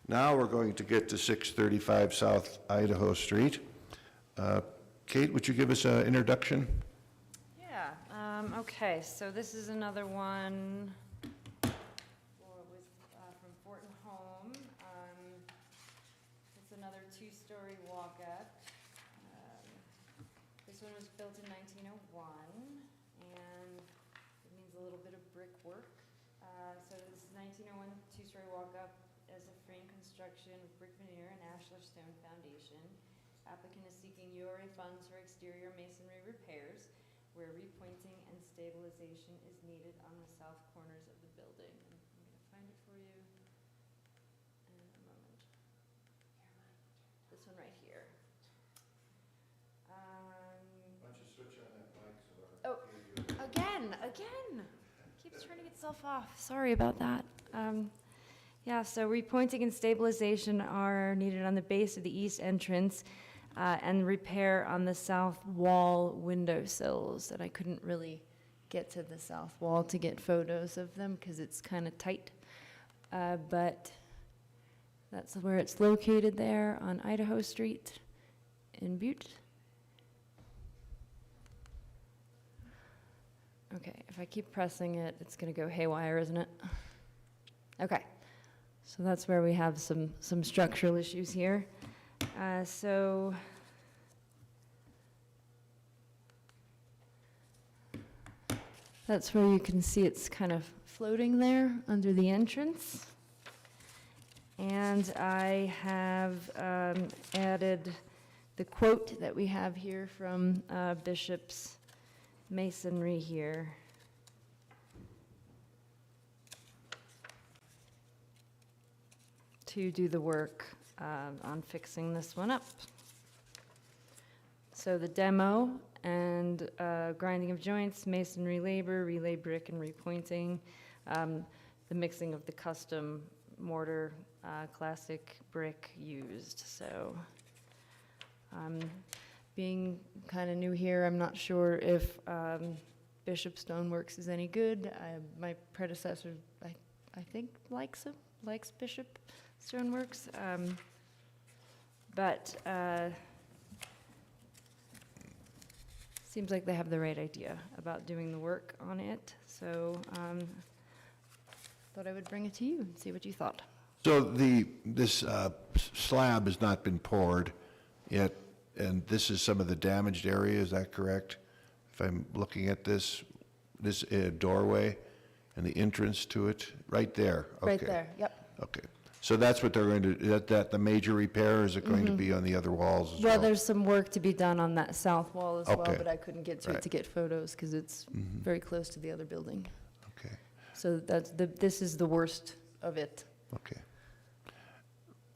Now we're going to get to 635 South Idaho Street. Kate, would you give us an introduction? Yeah, okay, so this is another one from Fortin Home. It's another two-story walk-up. This one was built in 1901, and it needs a little bit of brickwork. So this is 1901 two-story walk-up as a frame construction of brick veneer and ashlar stone foundation. Applicant is seeking URA funds for exterior masonry repairs where repointing and stabilization is needed on the south corners of the building. And I'm going to find it for you in a moment. This one right here. Why don't you switch on that mic so Oh, again. Keeps turning itself off. Sorry about that. Yeah, so repointing and stabilization are needed on the base of the east entrance and repair on the south wall windowsills that I couldn't really get to the south wall to get photos of them because it's kind of tight. But that's where it's located there on Idaho Street in Butte. Okay, if I keep pressing it, it's going to go haywire, isn't it? Okay, so that's where we have some structural issues here. So that's where you can see it's kind of floating there under the entrance. And I have added the quote that we have here from Bishop's Masonry here. To do the work on fixing this one up. So the demo and grinding of joints, masonry labor, relay brick and repointing, the mixing of the custom mortar, classic brick used. So being kind of new here, I'm not sure if Bishop Stoneworks is any good. My predecessor, I think, likes Bishop Stoneworks, but seems like they have the right idea about doing the work on it. So thought I would bring it to you and see what you thought. So this slab has not been poured yet, and this is some of the damaged area, is that correct? If I'm looking at this doorway and the entrance to it, right there? Right Okay. there, yep. Okay. So that's what they're going to, that the major repair, or is it going to be on the other walls as well? Well, there's some work to be done on that south wall as well, Okay. but I couldn't get to it Right. to get photos because it's very close to the other building. Okay. So this is the worst of it. Okay.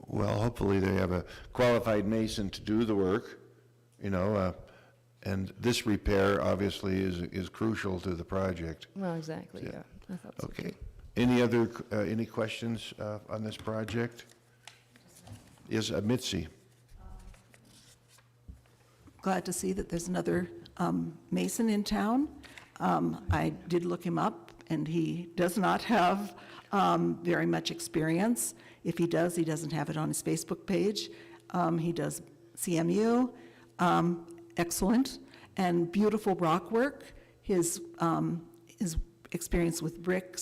Well, hopefully they have a qualified mason to do the work, and this repair obviously is crucial to the project. Well, exactly, Yeah. yeah. I thought so Okay. too. Any questions on this project? Is Mitzi? Glad to see that there's another mason in town. I did look him up, and he does not have very much experience. If he does, he doesn't have it on his Facebook page. He does CMU, excellent, and beautiful rock work. His experience with brick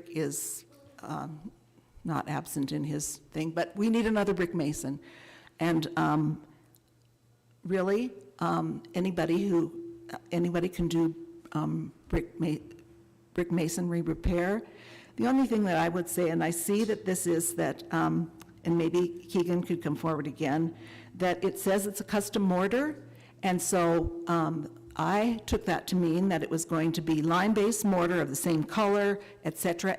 is not absent in his thing, but we need another brick mason. And really, anybody can do brick masonry repair. The only thing that I would say, and I see that this is that, and maybe Keegan could come forward again, that it says it's a custom mortar, and so I took that to mean that it was going to be lime-based mortar of the same color, et cetera,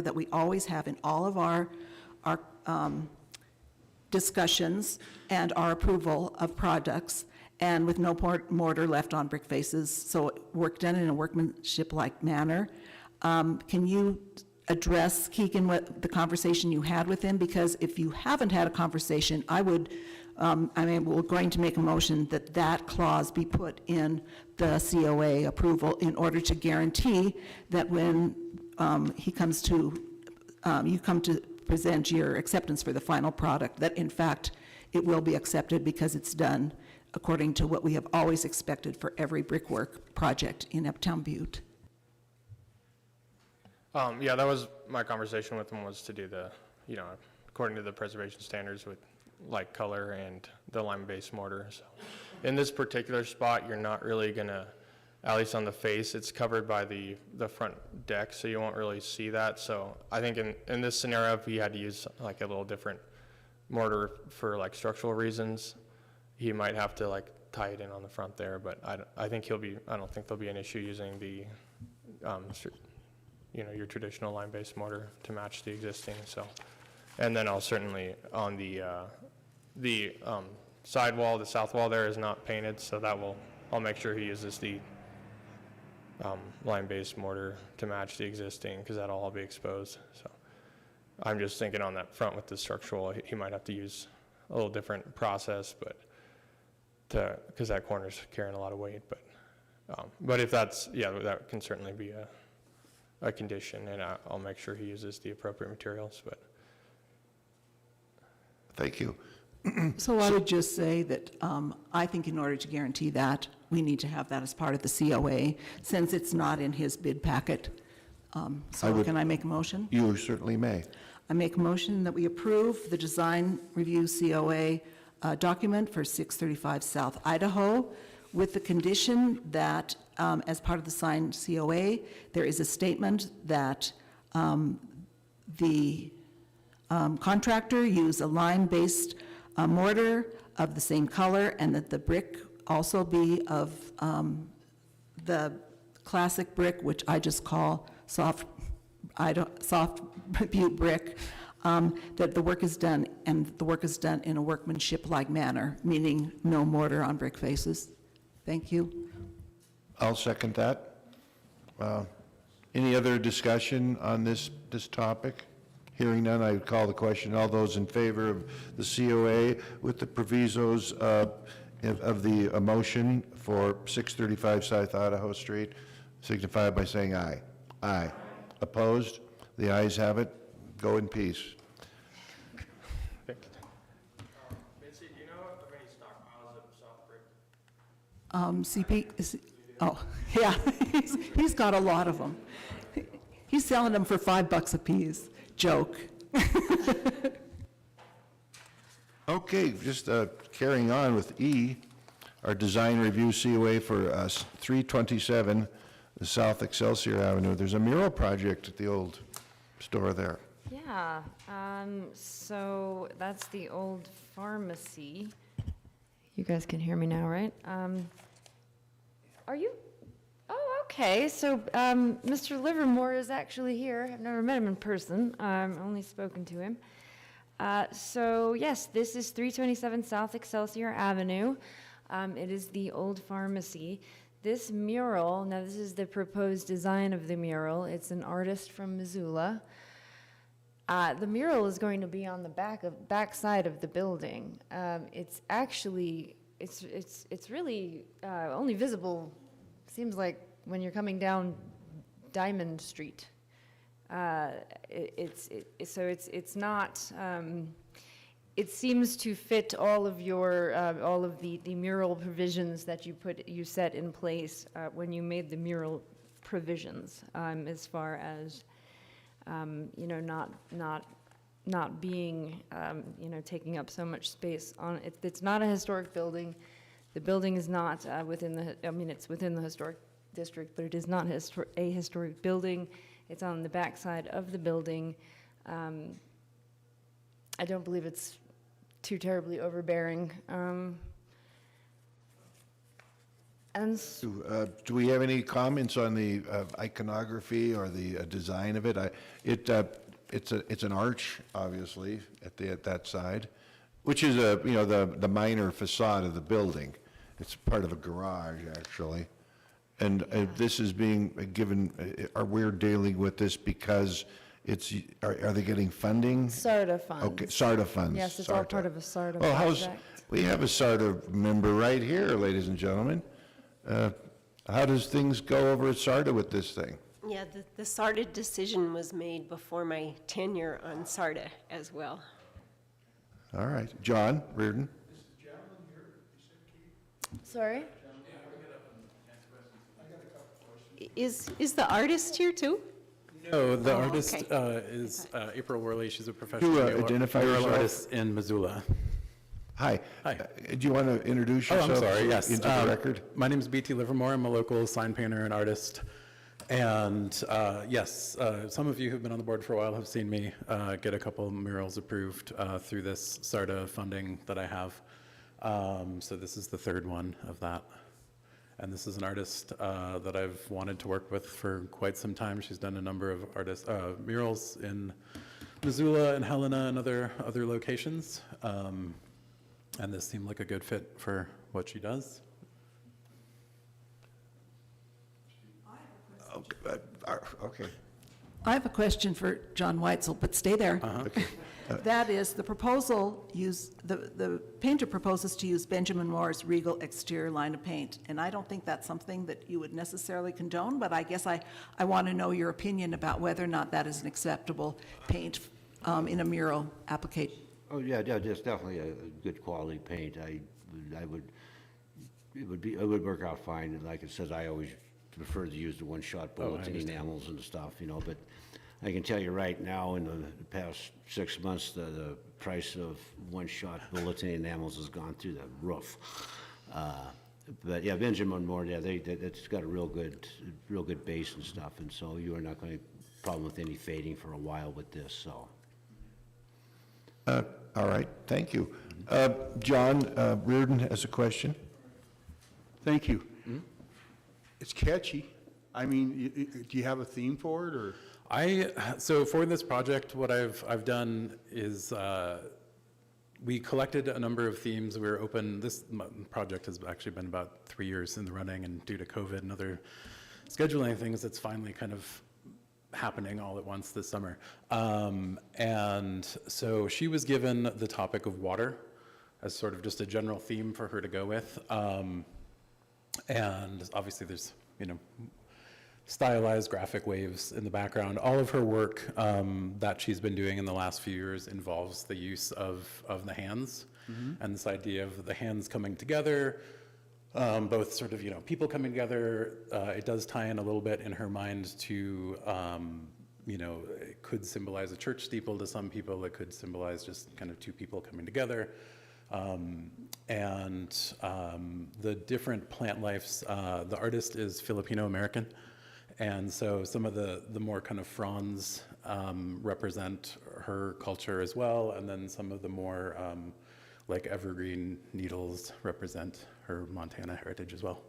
that we always have in all of our discussions and our approval of products, and with no mortar left on brick faces, so work done in a workmanship-like manner. Can you address, Keegan, what the conversation you had with him? Because if you haven't had a conversation, we're going to make a motion that that clause be put in the COA approval in order to guarantee that when you come to present your acceptance for the final product, that in fact it will be accepted because it's done according to what we have always expected for every brickwork project in Uptown Butte. Yeah, that was my conversation with him, was to do the, according to the preservation standards with like color and the lime-based mortar. So in this particular spot, you're not really gonna, at least on the face, it's covered by the front deck, so you won't really see that. So I think in this scenario, if he had to use like a little different mortar for like structural reasons, he might have to like tie it in on the front there, but I don't think there'll be an issue using the, your traditional lime-based mortar to match the existing, so. And then I'll certainly, on the side wall, the south wall there is not painted, so I'll make sure he uses the lime-based mortar to match the existing, because that'll all be exposed, so. I'm just thinking on that front with the structural, he might have to use a little different process, because that corner's carrying a lot of weight, but if that's, that can certainly be a condition, and I'll make sure he uses the appropriate materials, but. Thank you. So I would just say that I think in order to guarantee that, we need to have that as part of the COA, since it's not in his bid packet. Can I make a motion? You certainly may. I make a motion that we approve the design review COA document for 635 South Idaho, with the condition that as part of the signed COA, there is a statement that the contractor use a lime-based mortar of the same color, and that the brick also be of the classic brick, which I just call soft Butte brick, that the work is done, and the work is done in a workmanship-like manner, meaning no mortar on brick faces. Thank you. I'll second that. Any other discussion on this topic? Hearing none, I would call the question. All those in favor of the COA with the provisos of the motion for 635 South Idaho Street signify by saying aye. Aye. Opposed? The ayes have it. Go in peace. Mitzi, do you know of any stockpiles of soft brick? Yeah, he's got a lot of them. He's selling them for $5 a piece. Joke. Okay, just carrying on with E, our design review COA for 327 South Excelsior Avenue. There's a mural project at the old store there. Yeah, so that's the old pharmacy. You guys can hear me now, right? Are you, oh, Okay, so Mr. Livermore is actually here. I've never met him in person, only spoken to him. So yes, this is 327 South Excelsior Avenue. It is the old pharmacy. This mural, now this is the proposed design of the mural. It's an artist from Missoula. The mural is going to be on the back side of the building. It's actually, it's really only visible, seems like, when you're coming down Diamond Street. It's not. It seems to fit all of your all of the mural provisions that you set in place when you made the mural provisions, as far as not being taking up so much space on it. It's not a historic building. The building is not within the. I mean, it's within the historic district, but it is not a historic building. It's on the back side of the building. I don't believe it's too terribly overbearing. Do we have any comments on the iconography or the design of it? It's an arch, obviously, at that side, which is the minor facade of the building. It's part of a garage, actually. And this is being given, are we dealing with this because are they getting funding? SARTA funds. Okay, SARTA funds. Yes, it's all part of a SARTA Well, project. we have a SARTA member right here, ladies and gentlemen. How does things go over at SARTA with this thing? Yeah, the SARTA decision was made before my tenure on SARTA as well. All right, John Reardon. Sorry? Is the artist here too? No, the Oh, artist okay. is April Worley. She's a professional identify mural yourself? artist in Missoula. Hi. Hi. Do you want to introduce Oh, yourself? I'm sorry, yes. Into the record? My name is B.T. Livermore. I'm a local sign painter and artist. And yes, some of you who've been on the board for a while have seen me get a couple murals approved through this SARTA funding that I have. So this is the third one of that. And this is an artist that I've wanted to work with for quite some time. She's done a number of murals in Missoula and Helena and other locations. And this seemed like a good fit for what she does. Okay. I have a question for John Weitzel, but stay there. Okay. That is, the painter proposes to use Benjamin Moore's Regal exterior line of paint, and I don't think that's something that you would necessarily condone, but I guess I want to know your opinion about whether or not that is an acceptable paint in a mural application. Oh, yeah, it's definitely a good quality paint. It would work out fine. And like it says, I always prefer to use the one-shot bulletin enamels and stuff, but I can tell you right now, in the past 6 months, the price of one-shot bulletin enamels has gone through the roof. But yeah, Benjamin Moore, yeah, it's got a real good base and stuff, and so you are not going to have a problem with any fading for a while with this. So. All right, thank you. John Reardon has a question. Thank you. It's catchy. I mean, do you have a theme for it, or? So for this project, what I've done is we collected a number of themes. We were open. This project has actually been about 3 years in the running, and due to COVID and other scheduling things, it's finally kind of happening all at once this summer. And so she was given the topic of water as sort of just a general theme for her to go with. And obviously there's, stylized graphic waves in the background. All of her work that she's been doing in the last few years involves the use of the hands, and this idea of the hands coming together, both sort of, people coming together. It does tie in a little bit in her mind to, it could symbolize a church steeple to some people. It could symbolize just kind of two people coming together. The different plant lives, the artist is Filipino-American. And so some of the more kind of fronds represent her culture as well, and then some of the more like evergreen needles represent her Montana heritage as well.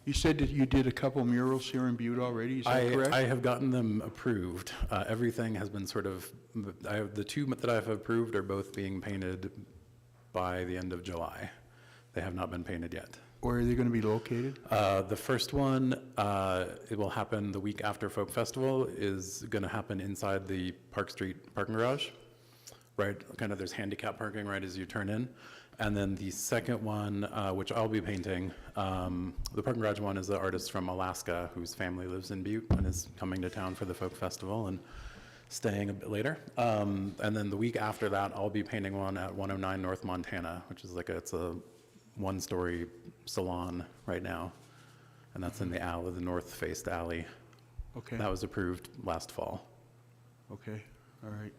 You said that you did a couple murals here in Butte already, is that correct? I have gotten them approved. Everything has been sort of, the two that I've approved are both being painted by the end of July. They have not been painted yet. Where are they going to be located? The first one, it will happen the week after Folk Festival, is going to happen inside the Park Street parking garage, right? Kind of there's handicap parking right as you turn in. And then the second one, which I'll be painting, the parking garage one is an artist from Alaska whose family lives in Butte and is coming to town for the Folk Festival and staying a bit later. And then the week after that, I'll be painting one at 109 North Montana, which is it's a one-story salon right now. And that's in the alley, the north-faced alley. Okay, That was approved last fall. okay, all right.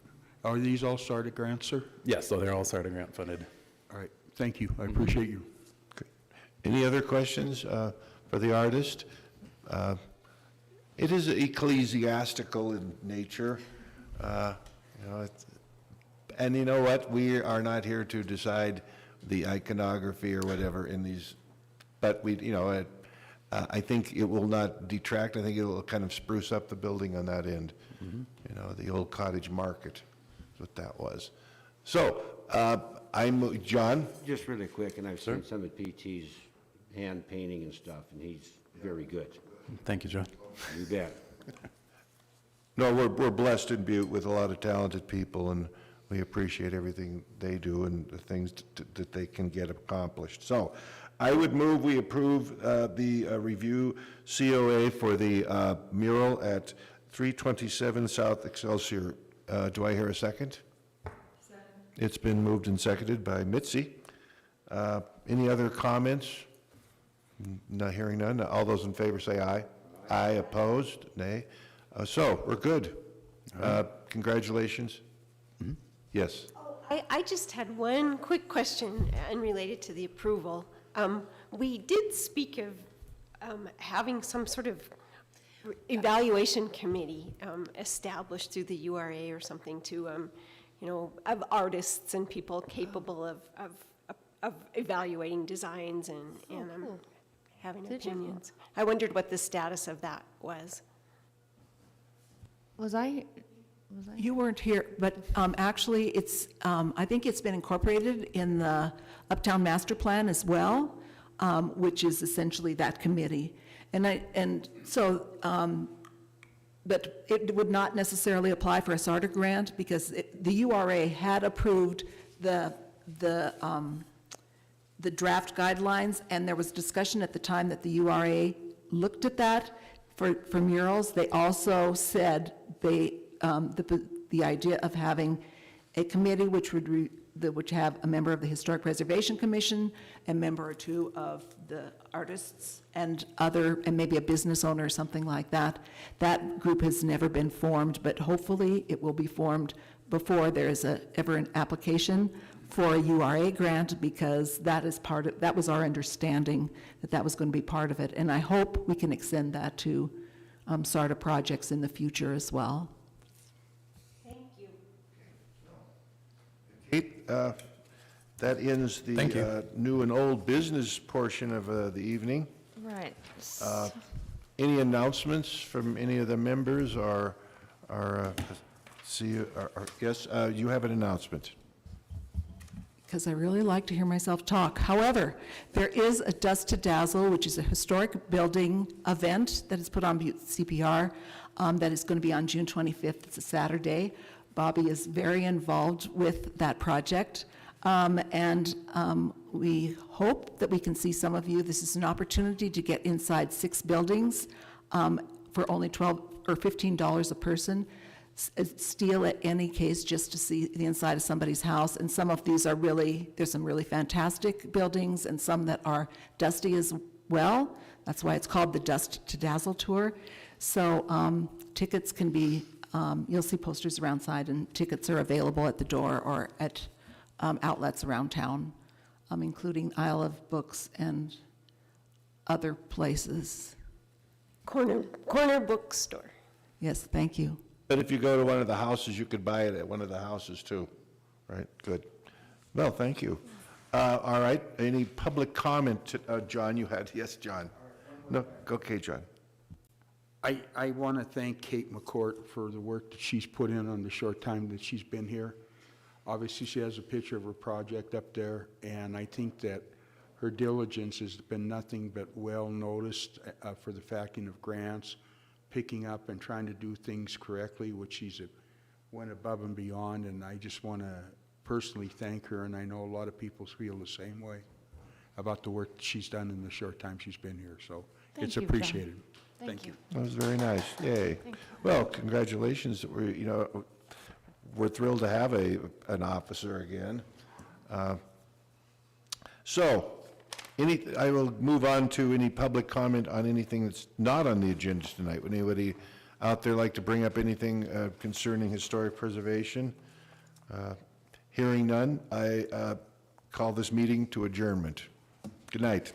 Are these all SARTA grants, sir? Yes, so they're all SARTA grant funded. All right, thank you, I appreciate you. Any other questions for the artist? It is ecclesiastical in nature. And you know what? We are not here to decide the iconography or whatever in these, but I think it will not detract. I think it will kind of spruce up the building on that end. The old cottage market is what that was. So, John? Just really quick, and I've seen some of PT's hand painting and stuff, and he's very good. Thank you, John. You bet. No, we're blessed in Butte with a lot of talented people, and we appreciate everything they do and the things that they can get accomplished. So I would move we approve the review COA for the mural at 327 South Excelsior. Do I hear a second? Second. It's been moved and seconded by Mitzi. Any other comments? Not hearing none. All those in favor say aye. Aye. Opposed? Nay. So we're good. Congratulations. Yes. I just had one quick question unrelated to the approval. We did speak of having some sort of evaluation committee established through the URA or something to, of artists and people capable of evaluating designs and having opinions. I wondered what the status of that was. Was I? You weren't here, but actually, I think it's been incorporated in the Uptown Master Plan as well, which is essentially that committee. But it would not necessarily apply for a SARTA grant because the URA had approved the draft guidelines, and there was discussion at the time that the URA looked at that for murals. They also said the idea of having a committee which would have a member of the Historic Preservation Commission, a member or two of the artists, and maybe a business owner or something like that. That group has never been formed, but hopefully it will be formed before there is ever an application for a URA grant, because that was our understanding that was going to be part of it. And I hope we can extend that to SARTA projects in the future as well. Kate, that ends the new and old business portion of the evening. Right. Any announcements from any of the members or yes, you have an announcement. Because I really like to hear myself talk. However, there is a Dust to Dazzle, which is a historic building event that is put on Butte CPR that is going to be on June 25th. It's a Saturday. Bobby is very involved with that project, and we hope that we can see some of you. This is an opportunity to get inside 6 buildings for only $12 or $15 a person. Steal at any case just to see the inside of somebody's house, and some of these there's some really fantastic buildings and some that are dusty as well. That's why it's called the Dust to Dazzle Tour. So tickets can be, you'll see posters around side, and tickets are available at the door or at outlets around town, including Isle of Books and other places. Corner bookstore. Yes, thank you. But if you go to one of the houses, you could buy it at one of the houses too, right? Good. Well, thank you. All right, any public comment? John, you had, yes, John. No, okay, John. I want to thank Kate McCourt for the work that she's put in on the short time that she's been here. Obviously, she has a picture of her project up there, and I think that her diligence has been nothing but well noticed for the facting of grants, picking up and trying to do things correctly, which she's went above and beyond, and I just want to personally thank her, and I know a lot of people feel the same way about the work that she's done in the short time she's been here, so Thank it's you, John. appreciated. Thank you. That was very nice, yay. Well, congratulations, we're thrilled to have an officer again. So, I will move on to any public comment on anything that's not on the agenda tonight. Would anybody out there like to bring up anything concerning historic preservation? Hearing none, I call this meeting to adjournment. Good night.